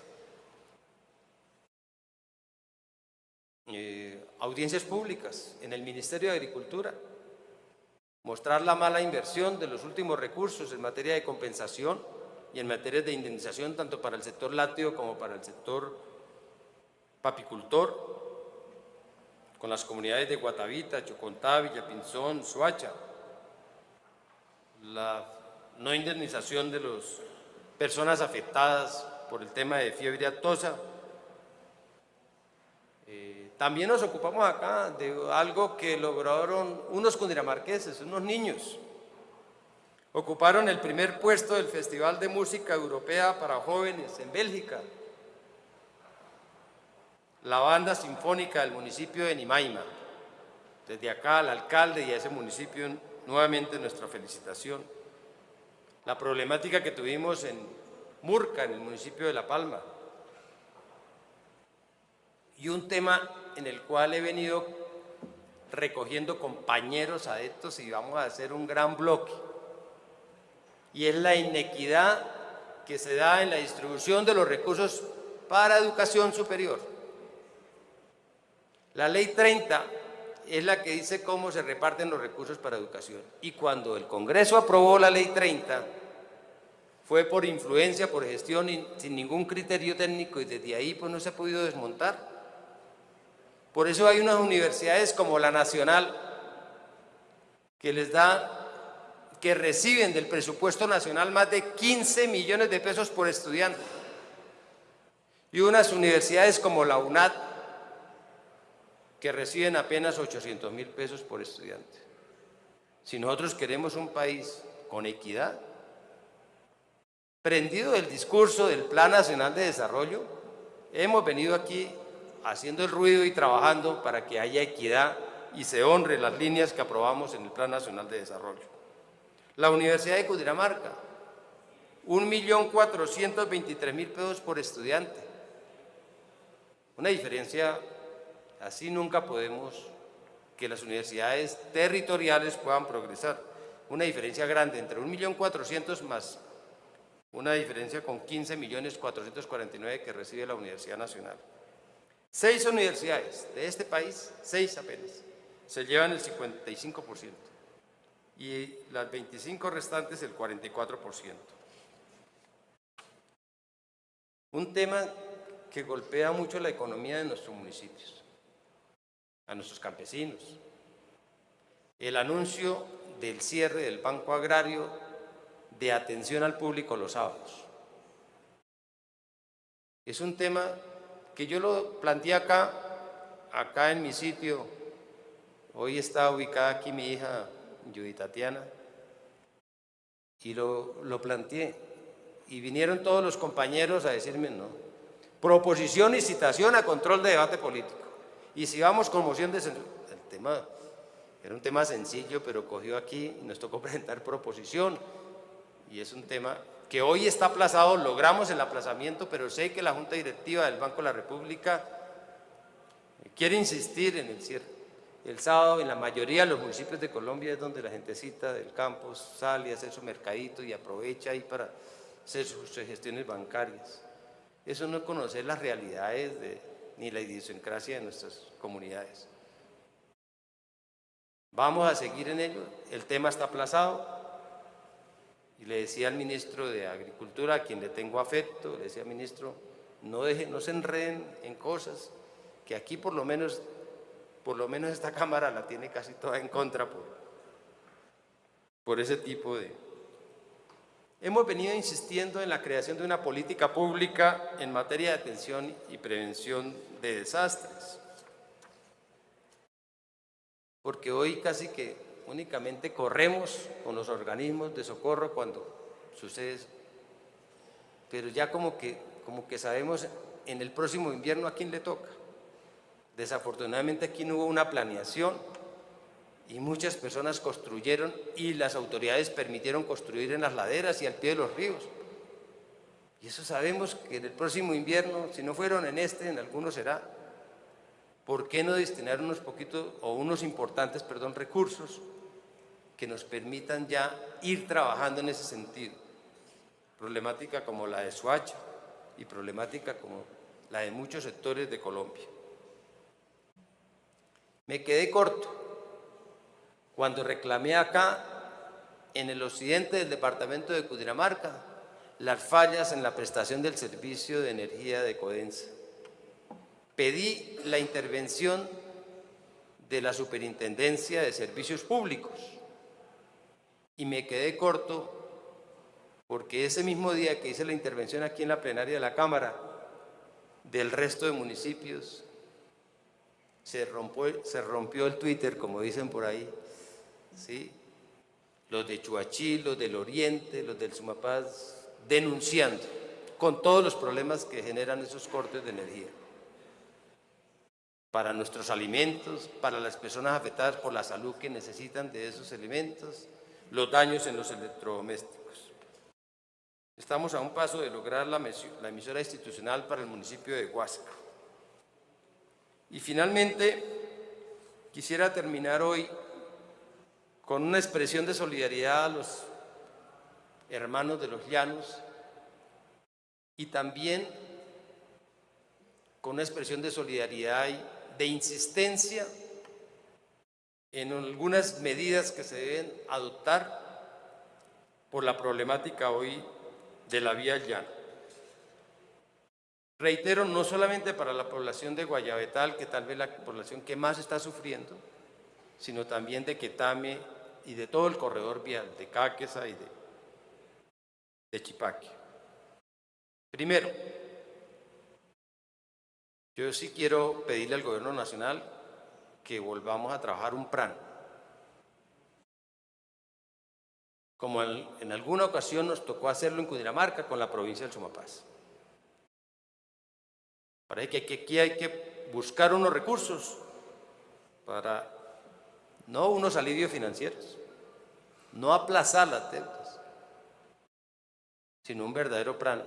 Audiencias públicas en el Ministerio de Agricultura. Mostrar la mala inversión de los últimos recursos en materia de compensación y en materia de indemnización, tanto para el sector lácteo como para el sector papicultor, con las comunidades de Guatavita, Chocontá, Villapinzón, Soacha. La no indemnización de las personas afectadas por el tema de fiebre aftosa. También nos ocupamos acá de algo que lograron unos cundinamarqueses, unos niños. Ocuparon el primer puesto del Festival de Música Europea para Jóvenes en Bélgica. La banda sinfónica del municipio de Nimaima. Desde acá al alcalde y a ese municipio nuevamente nuestra felicitación. La problemática que tuvimos en Murca, en el municipio de La Palma. Y un tema en el cual he venido recogiendo compañeros adeptos y vamos a hacer un gran bloque. Y es la inequidad que se da en la distribución de los recursos para educación superior. La Ley 30 es la que dice cómo se reparten los recursos para educación. Y cuando el Congreso aprobó la Ley 30, fue por influencia, por gestión, sin ningún criterio técnico, y desde ahí pues no se ha podido desmontar. Por eso hay unas universidades como la Nacional que reciben del presupuesto nacional más de 15 millones de pesos por estudiante. Y unas universidades como la UNAD, que reciben apenas 800.000 pesos por estudiante. Si nosotros queremos un país con equidad, prendido del discurso del Plan Nacional de Desarrollo, hemos venido aquí haciendo el ruido y trabajando para que haya equidad y se honre las líneas que aprobamos en el Plan Nacional de Desarrollo. La Universidad de Cundinamarca, 1.423.000 pesos por estudiante. Una diferencia, así nunca podemos que las universidades territoriales puedan progresar. Una diferencia grande entre 1.400.000 más una diferencia con 15.449.000 que recibe la Universidad Nacional. 6 universidades de este país, 6 apenas, se llevan el 55% y las 25 restantes el 44%. Un tema que golpea mucho la economía de nuestros municipios, a nuestros campesinos. El anuncio del cierre del Banco Agrario de atención al público los sábados. Es un tema que yo lo planteé acá en mi sitio. Hoy está ubicada aquí mi hija Judy Tatiana y lo planteé y vinieron todos los compañeros a decirme no. Proposición y citación a control de debate político. Y si vamos con moción de censura, el tema era un tema sencillo, pero cogió aquí y nos tocó presentar proposición. Y es un tema que hoy está aplazado, logramos el aplazamiento, pero sé que la Junta Directiva del Banco de la República quiere insistir en el cierre. El sábado en la mayoría de los municipios de Colombia es donde la gentecita del campo sale a hacer su mercadito y aprovecha ahí para hacer sus gestiones bancarias. Eso no es conocer las realidades ni la idiosincrasia de nuestras comunidades. Vamos a seguir en ello, el tema está aplazado. Y le decía al ministro de Agricultura, a quien le tengo afecto, le decía, ministro, no se enreden en cosas que aquí por lo menos esta Cámara la tiene casi toda en contra por ese tipo de... Hemos venido insistiendo en la creación de una política pública en materia de atención y prevención de desastres. Porque hoy casi que únicamente corremos con los organismos de socorro cuando sucede eso. Pero ya como que sabemos en el próximo invierno a quién le toca. Desafortunadamente aquí no hubo una planeación y muchas personas construyeron y las autoridades permitieron construir en las laderas y al pie de los ríos. Y eso sabemos que en el próximo invierno, si no fueron en algunos será. ¿Por qué no destinar unos importantes recursos que nos permitan ya ir trabajando en ese sentido? Problemática como la de Soacha y problemática como la de muchos sectores de Colombia. Me quedé corto cuando reclamé acá, en el occidente del departamento de Cundinamarca, las fallas en la prestación del servicio de energía de Codensa. Pedí la intervención de la Superintendencia de Servicios Públicos y me quedé corto porque ese mismo día que hice la intervención aquí en la plenaria de la Cámara, del resto de municipios, se rompió el Twitter, como dicen por ahí, ¿sí? Los de Chuachí, los del Oriente, los del Sumapaz, denunciando con todos los problemas que generan esos cortes de energía para nuestros alimentos, para las personas afectadas por la salud que necesitan de esos alimentos, los daños en los electrodomésticos. Estamos a un paso de lograr la emisora institucional para el municipio de Huasca. Y finalmente, quisiera terminar hoy con una expresión de solidaridad a los hermanos de los llanos y también con una expresión de solidaridad y de insistencia en algunas medidas que se deben adoptar por la problemática hoy de la vía llana. Reitero, no solamente para la población de Guayabetal, que tal vez la población que más está sufriendo, sino también de Quetame y de todo el corredor vial, de Cáqueza y de Chipaque. Primero, yo sí quiero pedirle al Gobierno Nacional que volvamos a trabajar un plan. Como en alguna ocasión nos tocó hacerlo en Cundinamarca con la provincia del Sumapaz. Para que aquí hay que buscar unos recursos para, no unos alivios financieros, no aplazar las deudas, sino un verdadero plan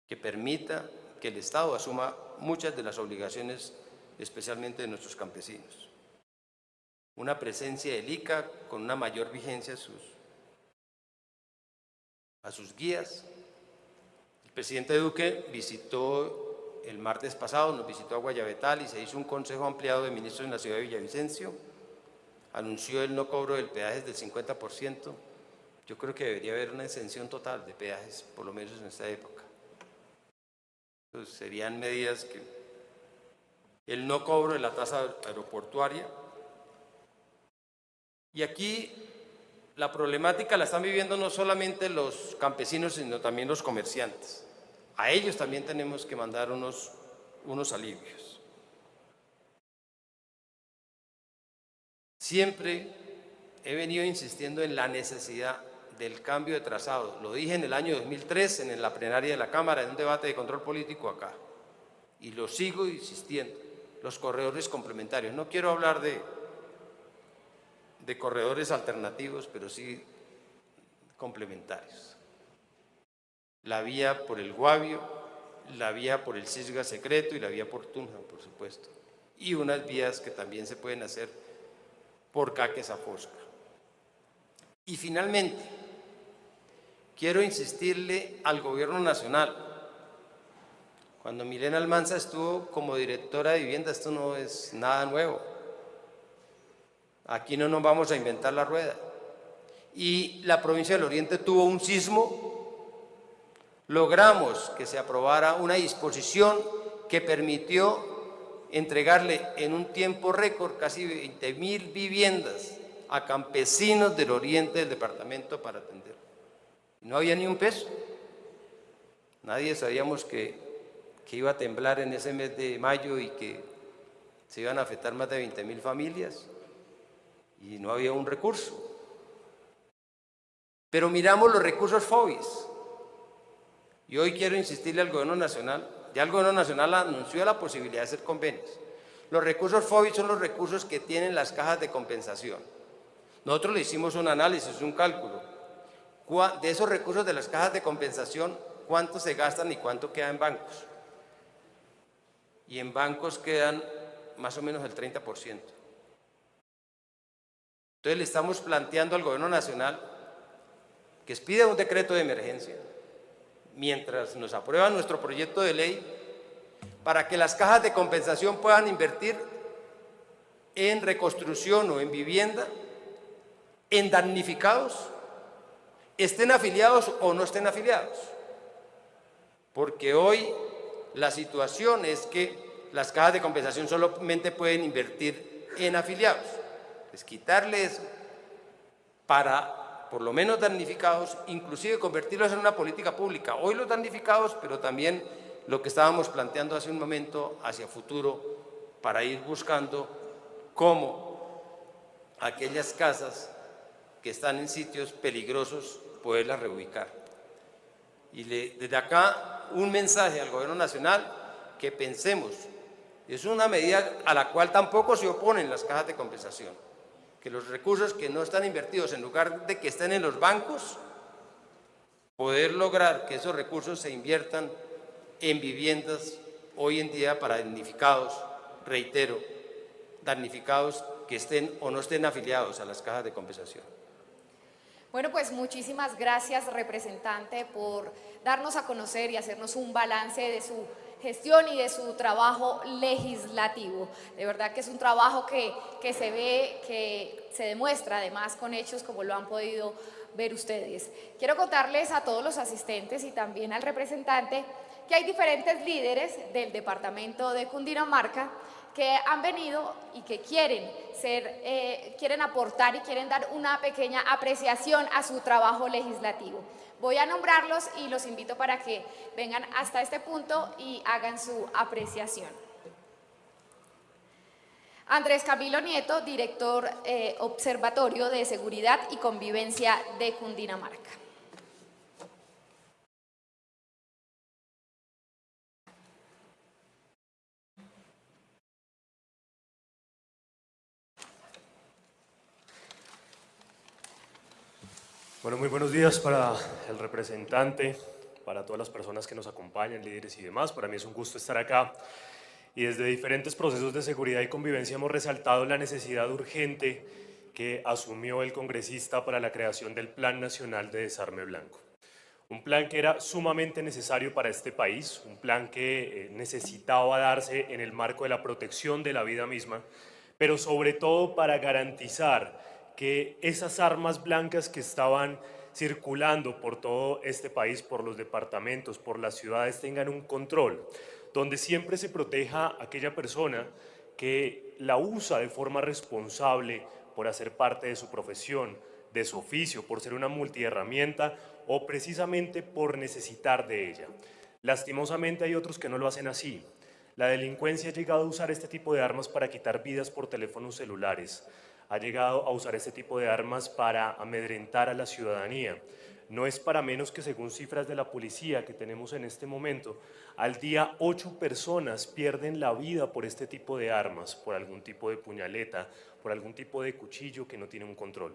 que permita que el Estado asuma muchas de las obligaciones, especialmente de nuestros campesinos. Una presencia del ICA con una mayor vigencia a sus guías. El presidente Duque visitó el martes pasado, nos visitó a Guayabetal y se hizo un consejo ampliado de ministros en la ciudad de Villavicencio. Anunció el no cobro del peaje del 50%. Yo creo que debería haber una exención total de peajes, por lo menos en esta época. Entonces, serían medidas que el no cobro de la tasa aeroportuaria. Y aquí la problemática la están viviendo no solamente los campesinos, sino también los comerciantes. A ellos también tenemos que mandar unos alivios. Siempre he venido insistiendo en la necesidad del cambio de trazado. Lo dije en el año 2003 en la plenaria de la Cámara, en un debate de control político acá. Y lo sigo insistiendo. Los corredores complementarios. No quiero hablar de corredores alternativos, pero sí complementarios. La vía por el Guavio, la vía por el Cisga Secreto y la vía por Tunja, por supuesto. Y unas vías que también se pueden hacer por Cáqueza Fosca. Y finalmente, quiero insistirle al Gobierno Nacional. Cuando Milena Almanza estuvo como directora de vivienda, esto no es nada nuevo. Aquí no nos vamos a inventar la rueda. Y la provincia del Oriente tuvo un sismo. Logramos que se aprobara una disposición que permitió entregarle en un tiempo récord casi 20.000 viviendas a campesinos del oriente del departamento para atender. No había ni un peso. Nadie sabíamos que iba a temblar en ese mes de mayo y que se iban a afectar más de 20.000 familias y no había un recurso. Pero miramos los recursos FOBIS. Y hoy quiero insistirle al Gobierno Nacional, ya el Gobierno Nacional anunció la posibilidad de hacer convenios. Los recursos FOBIS son los recursos que tienen las cajas de compensación. Nosotros le hicimos un análisis, un cálculo. De esos recursos de las cajas de compensación, ¿cuánto se gastan y cuánto queda en bancos? Y en bancos quedan más o menos el 30%. Entonces le estamos planteando al Gobierno Nacional que expida un decreto de emergencia mientras nos aprueban nuestro proyecto de ley para que las cajas de compensación puedan invertir en reconstrucción o en vivienda, en damnificados, estén afiliados o no estén afiliados. Porque hoy la situación es que las cajas de compensación solamente pueden invertir en afiliados. Es quitarles para por lo menos damnificados, inclusive convertirlos en una política pública. Hoy los damnificados, pero también lo que estábamos planteando hace un momento hacia futuro, para ir buscando cómo aquellas casas que están en sitios peligrosos, poderlas reubicar. Y desde acá un mensaje al Gobierno Nacional que pensemos, es una medida a la cual tampoco se oponen las cajas de compensación, que los recursos que no están invertidos, en lugar de que estén en los bancos, poder lograr que esos recursos se inviertan en viviendas hoy en día para damnificados, reitero, damnificados que estén o no estén afiliados a las cajas de compensación. Bueno, pues muchísimas gracias, representante, por darnos a conocer y hacernos un balance de su gestión y de su trabajo legislativo. De verdad que es un trabajo que se ve, que se demuestra además con hechos como lo han podido ver ustedes. Quiero contarles a todos los asistentes y también al representante que hay diferentes líderes del departamento de Cundinamarca que han venido y que quieren aportar y quieren dar una pequeña apreciación a su trabajo legislativo. Voy a nombrarlos y los invito para que vengan hasta este punto y hagan su apreciación. Andrés Camilo Nieto, director Observatorio de Seguridad y Convivencia de Cundinamarca. Bueno, muy buenos días para el representante, para todas las personas que nos acompañan, líderes y demás. Para mí es un gusto estar acá. Y desde diferentes procesos de seguridad y convivencia hemos resaltado la necesidad urgente que asumió el congresista para la creación del Plan Nacional de Desarme Blanco. Un plan que era sumamente necesario para este país, un plan que necesitaba darse en el marco de la protección de la vida misma, pero sobre todo para garantizar que esas armas blancas que estaban circulando por todo este país, por los departamentos, por las ciudades, tengan un control, donde siempre se proteja a aquella persona que la usa de forma responsable por hacer parte de su profesión, de su oficio, por ser una multiherramienta o precisamente por necesitar de ella. Lastimosamente hay otros que no lo hacen así. La delincuencia ha llegado a usar este tipo de armas para quitar vidas por teléfonos celulares, ha llegado a usar este tipo de armas para amedrentar a la ciudadanía. No es para menos que, según cifras de la policía que tenemos en este momento, al día 8 personas pierden la vida por este tipo de armas, por algún tipo de puñaleta, por algún tipo de cuchillo que no tiene un control.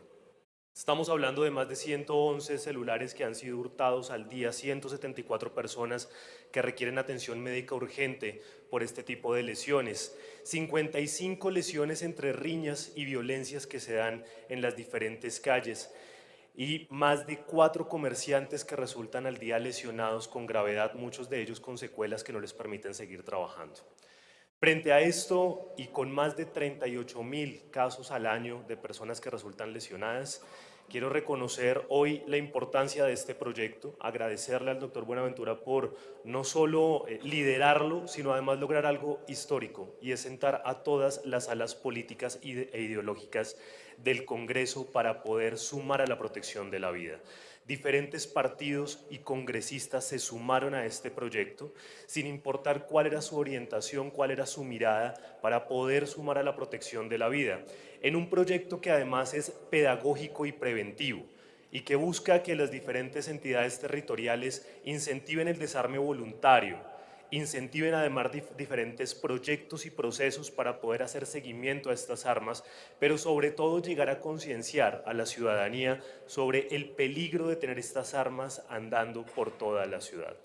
Estamos hablando de más de 111 celulares que han sido hurtados al día, 174 personas que requieren atención médica urgente por este tipo de lesiones, 55 lesiones entre riñas y violencias que se dan en las diferentes calles y más de 4 comerciantes que resultan al día lesionados con gravedad, muchos de ellos con secuelas que no les permiten seguir trabajando. Frente a esto, y con más de 38.000 casos al año de personas que resultan lesionadas, quiero reconocer hoy la importancia de este proyecto, agradecerle al doctor Buenaventura por no solo liderarlo, sino además lograr algo histórico, y es sentar a todas las alas políticas e ideológicas del Congreso para poder sumar a la protección de la vida. Diferentes partidos y congresistas se sumaron a este proyecto, sin importar cuál era su orientación, cuál era su mirada, para poder sumar a la protección de la vida, en un proyecto que además es pedagógico y preventivo, y que busca que las diferentes entidades territoriales incentiven el desarme voluntario, incentiven además diferentes proyectos y procesos para poder hacer seguimiento a estas armas, pero sobre todo llegar a concienciar a la ciudadanía sobre el peligro de tener estas armas andando por toda la ciudad.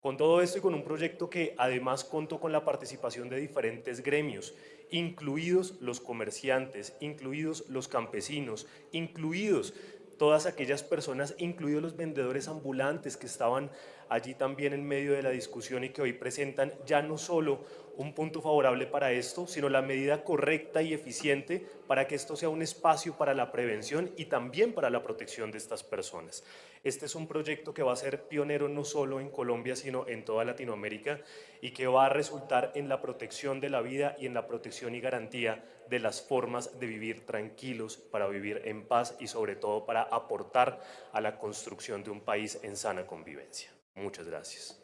Con todo esto y con un proyecto que además contó con la participación de diferentes gremios, incluidos los comerciantes, incluidos los campesinos, incluidos todas aquellas personas, incluidos los vendedores ambulantes que estaban allí también en medio de la discusión y que hoy presentan ya no solo un punto favorable para esto, sino la medida correcta y eficiente para que esto sea un espacio para la prevención y también para la protección de estas personas. Este es un proyecto que va a ser pionero no solo en Colombia, sino en toda Latinoamérica, y que va a resultar en la protección de la vida y en la protección y garantía de las formas de vivir tranquilos, para vivir en paz y sobre todo para aportar a la construcción de un país en sana convivencia. Muchas gracias.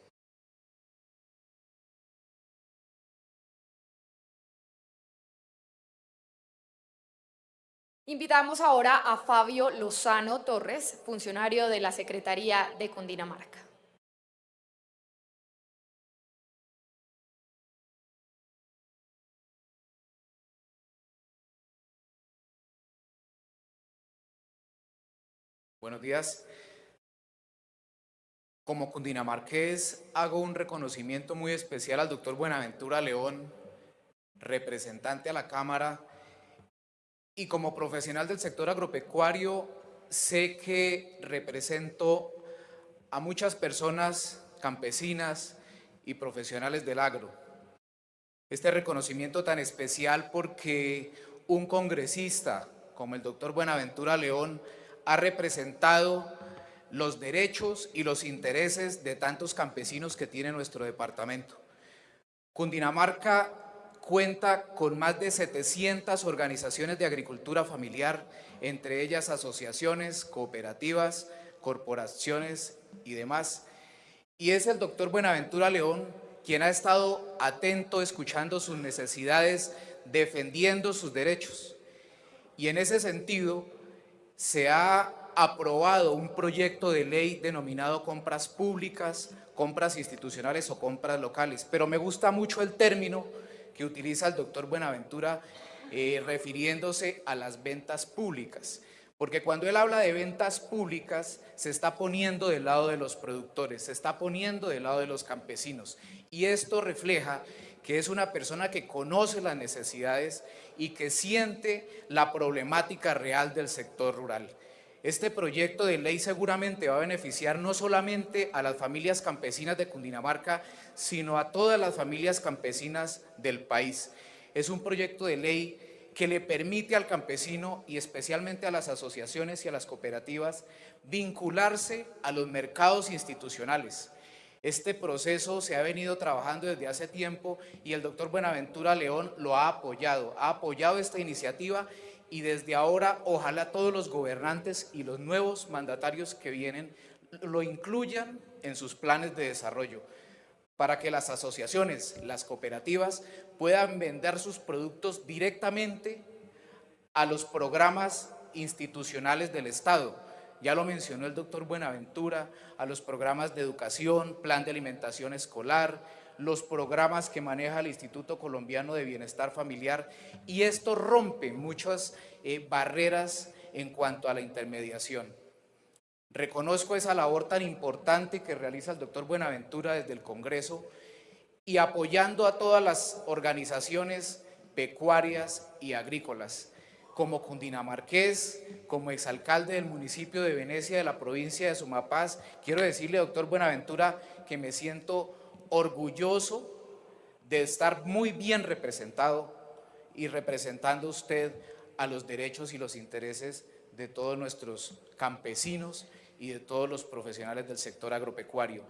Invitamos ahora a Fabio Lozano Torres, funcionario de la Secretaría de Cundinamarca. Buenos días. Como cundinamarqués, hago un reconocimiento muy especial al doctor Buenaventura León, representante a la Cámara, y como profesional del sector agropecuario, sé que represento a muchas personas campesinas y profesionales del agro. Este reconocimiento tan especial porque un congresista como el doctor Buenaventura León ha representado los derechos y los intereses de tantos campesinos que tiene nuestro departamento. Cundinamarca cuenta con más de 700 organizaciones de agricultura familiar, entre ellas asociaciones, cooperativas, corporaciones y demás. Y es el doctor Buenaventura León quien ha estado atento, escuchando sus necesidades, defendiendo sus derechos. Y en ese sentido, se ha aprobado un proyecto de ley denominado compras públicas, compras institucionales o compras locales. Pero me gusta mucho el término que utiliza el doctor Buenaventura refiriéndose a las ventas públicas. Porque cuando él habla de ventas públicas, se está poniendo del lado de los productores, se está poniendo del lado de los campesinos. Y esto refleja que es una persona que conoce las necesidades y que siente la problemática real del sector rural. Este proyecto de ley seguramente va a beneficiar no solamente a las familias campesinas de Cundinamarca, sino a todas las familias campesinas del país. Es un proyecto de ley que le permite al campesino y especialmente a las asociaciones y a las cooperativas vincularse a los mercados institucionales. Este proceso se ha venido trabajando desde hace tiempo y el doctor Buenaventura León lo ha apoyado esta iniciativa y desde ahora ojalá todos los gobernantes y los nuevos mandatarios que vienen lo incluyan en sus planes de desarrollo para que las asociaciones, las cooperativas puedan vender sus productos directamente a los programas institucionales del Estado. Ya lo mencionó el doctor Buenaventura, a los programas de educación, plan de alimentación escolar, los programas que maneja el Instituto Colombiano de Bienestar Familiar, y esto rompe muchas barreras en cuanto a la intermediación. Reconozco esa labor tan importante que realiza el doctor Buenaventura desde el Congreso y apoyando a todas las organizaciones pecuarias y agrícolas. Como cundinamarqués, como exalcalde del municipio de Venecia, de la provincia de Sumapaz, quiero decirle, doctor Buenaventura, que me siento orgulloso de estar muy bien representado y representando usted a los derechos y los intereses de todos nuestros campesinos y de todos los profesionales del sector agropecuario.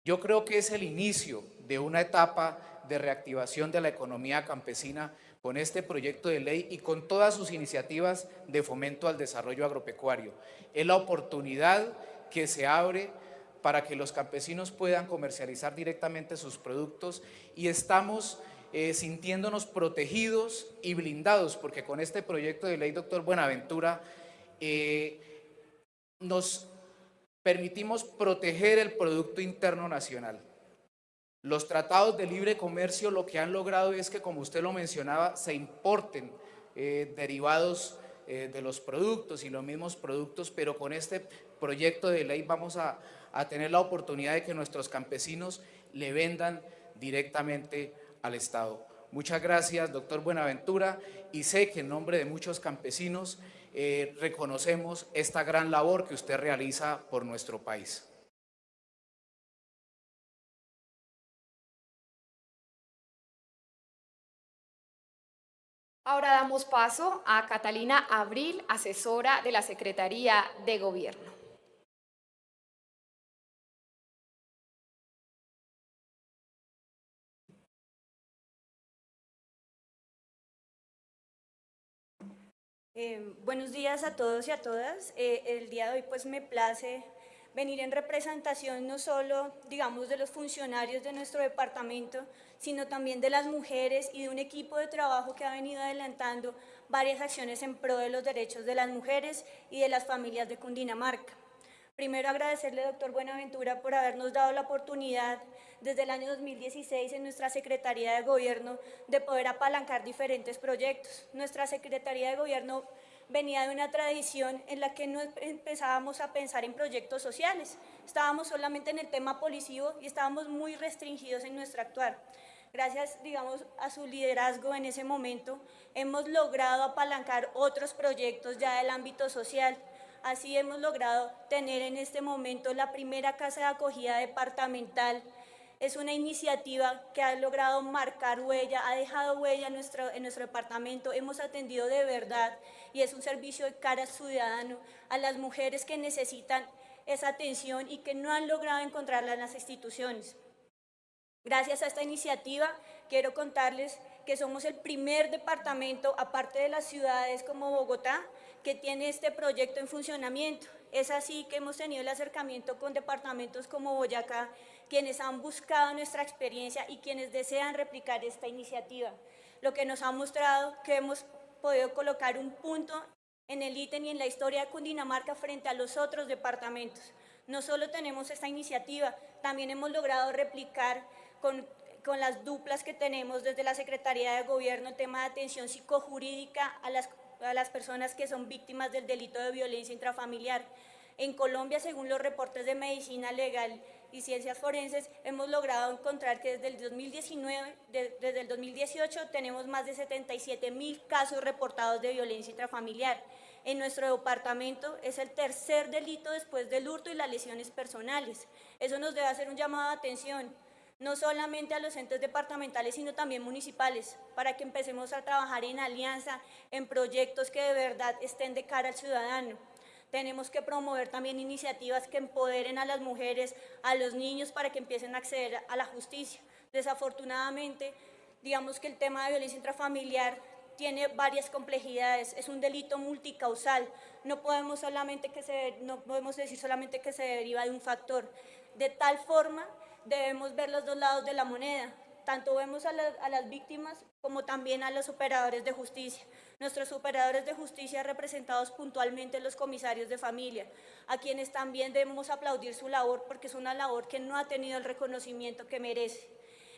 Yo creo que es el inicio de una etapa de reactivación de la economía campesina con este proyecto de ley y con todas sus iniciativas de fomento al desarrollo agropecuario. Es la oportunidad que se abre para que los campesinos puedan comercializar directamente sus productos y estamos sintiéndonos protegidos y blindados, porque con este proyecto de ley, doctor Buenaventura, nos permitimos proteger el Producto Interno Nacional. Los tratados de libre comercio lo que han logrado es que, como usted lo mencionaba, se importen derivados de los productos y los mismos productos, pero con este proyecto de ley vamos a tener la oportunidad de que nuestros campesinos le vendan directamente al Estado. Muchas gracias, doctor Buenaventura, y sé que en nombre de muchos campesinos reconocemos esta gran labor que usted realiza por nuestro país. Ahora damos paso a Catalina Abril, asesora de la Secretaría de Gobierno. Buenos días a todos y a todas. El día de hoy pues me place venir en representación no solo, digamos, de los funcionarios de nuestro departamento, sino también de las mujeres y de un equipo de trabajo que ha venido adelantando varias acciones en pro de los derechos de las mujeres y de las familias de Cundinamarca. Primero agradecerle, doctor Buenaventura, por habernos dado la oportunidad desde el año 2016 en nuestra Secretaría de Gobierno de poder apalancar diferentes proyectos. Nuestra Secretaría de Gobierno venía de una tradición en la que no empezábamos a pensar en proyectos sociales. Estábamos solamente en el tema policivo y estábamos muy restringidos en nuestro actuar. Gracias, digamos, a su liderazgo en ese momento, hemos logrado apalancar otros proyectos ya del ámbito social. Así hemos logrado tener en este momento la primera casa de acogida departamental. Es una iniciativa que ha logrado marcar huella, ha dejado huella en nuestro departamento. Hemos atendido de verdad y es un servicio de cara al ciudadano, a las mujeres que necesitan esa atención y que no han logrado encontrarla en las instituciones. Gracias a esta iniciativa quiero contarles que somos el primer departamento, aparte de las ciudades como Bogotá, que tiene este proyecto en funcionamiento. Es así que hemos tenido el acercamiento con departamentos como Boyacá, quienes han buscado nuestra experiencia y quienes desean replicar esta iniciativa, lo que nos ha mostrado que hemos podido colocar un punto en el ítem y en la historia de Cundinamarca frente a los otros departamentos. No solo tenemos esta iniciativa, también hemos logrado replicar con las duplas que tenemos desde la Secretaría de Gobierno, tema de atención psicojurídica a las personas que son víctimas del delito de violencia intrafamiliar. En Colombia, según los reportes de Medicina Legal y Ciencias Forenses, hemos logrado encontrar que desde el 2018 tenemos más de 77.000 casos reportados de violencia intrafamiliar. En nuestro departamento es el tercer delito después del hurto y las lesiones personales. Eso nos debe hacer un llamado de atención, no solamente a los entes departamentales, sino también municipales, para que empecemos a trabajar en alianza, en proyectos que de verdad estén de cara al ciudadano. Tenemos que promover también iniciativas que empoderen a las mujeres, a los niños, para que empiecen a acceder a la justicia. Desafortunadamente, digamos que el tema de violencia intrafamiliar tiene varias complejidades, es un delito multicausal, no podemos decir solamente que se deriva de un factor. De tal forma, debemos ver los dos lados de la moneda, tanto vemos a las víctimas como también a los operadores de justicia. Nuestros operadores de justicia representados puntualmente en los comisarios de familia, a quienes también debemos aplaudir su labor porque es una labor que no ha tenido el reconocimiento que merece.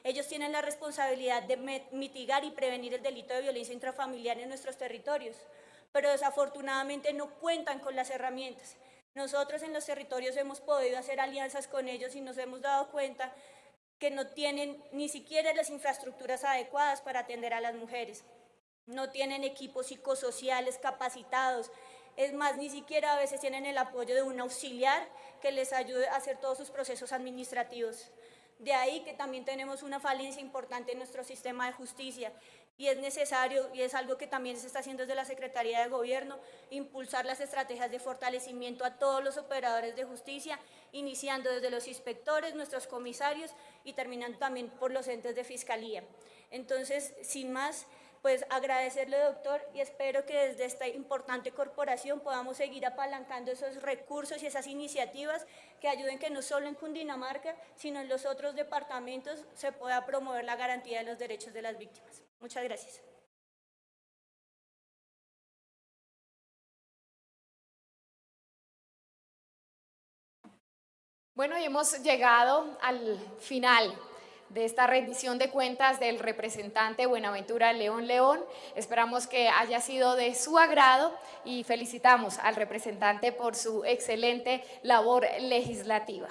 Ellos tienen la responsabilidad de mitigar y prevenir el delito de violencia intrafamiliar en nuestros territorios, pero desafortunadamente no cuentan con las herramientas. Nosotros en los territorios hemos podido hacer alianzas con ellos y nos hemos dado cuenta que no tienen ni siquiera las infraestructuras adecuadas para atender a las mujeres. No tienen equipos psicosociales capacitados. Es más, ni siquiera a veces tienen el apoyo de un auxiliar que les ayude a hacer todos sus procesos administrativos. De ahí que también tenemos una falencia importante en nuestro sistema de justicia y es necesario, y es algo que también se está haciendo desde la Secretaría de Gobierno, impulsar las estrategias de fortalecimiento a todos los operadores de justicia, iniciando desde los inspectores, nuestros comisarios y terminando también por los entes de fiscalía. Entonces, sin más, pues agradecerle, doctor, y espero que desde esta importante corporación podamos seguir apalancando esos recursos y esas iniciativas que ayuden que no solo en Cundinamarca, sino en los otros departamentos se pueda promover la garantía de los derechos de las víctimas. Muchas gracias. Bueno, y hemos llegado al final de esta rendición de cuentas del representante Buenaventura León León. Esperamos que haya sido de su agrado y felicitamos al representante por su excelente labor legislativa.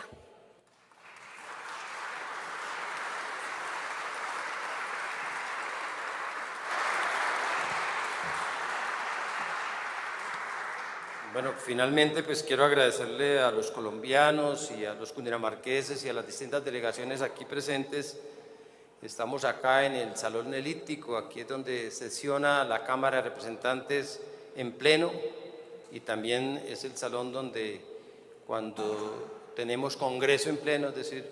Bueno, finalmente pues quiero agradecerle a los colombianos y a los cundinamarqueses y a las distintas delegaciones aquí presentes. Estamos acá en el Salón Elíptico, aquí es donde sesiona la Cámara de Representantes en pleno y también es el salón donde cuando tenemos congreso en pleno, es decir,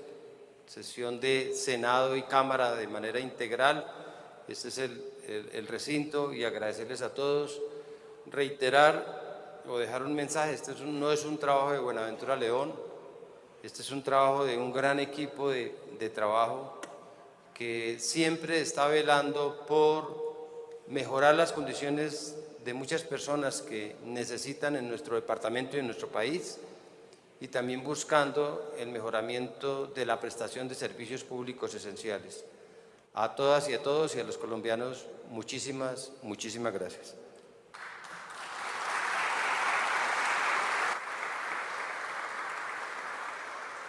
sesión de Senado y Cámara de manera integral, este es el recinto y agradecerles a todos, reiterar o dejar un mensaje. Este no es un trabajo de Buenaventura León, Este es un trabajo de un gran equipo de trabajo que siempre está velando por mejorar las condiciones de muchas personas que necesitan en nuestro departamento y en nuestro país, y también buscando el mejoramiento de la prestación de servicios públicos esenciales. A todas y a todos y a los colombianos, muchísimas gracias.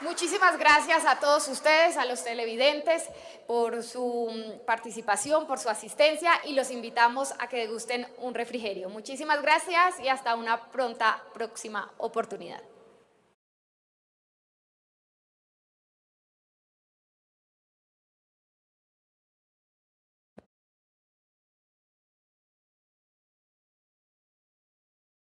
Muchísimas gracias a todos ustedes, a los televidentes, por su participación, por su asistencia, y los invitamos a que degusten un refrigerio. Muchísimas gracias y hasta una próxima oportunidad.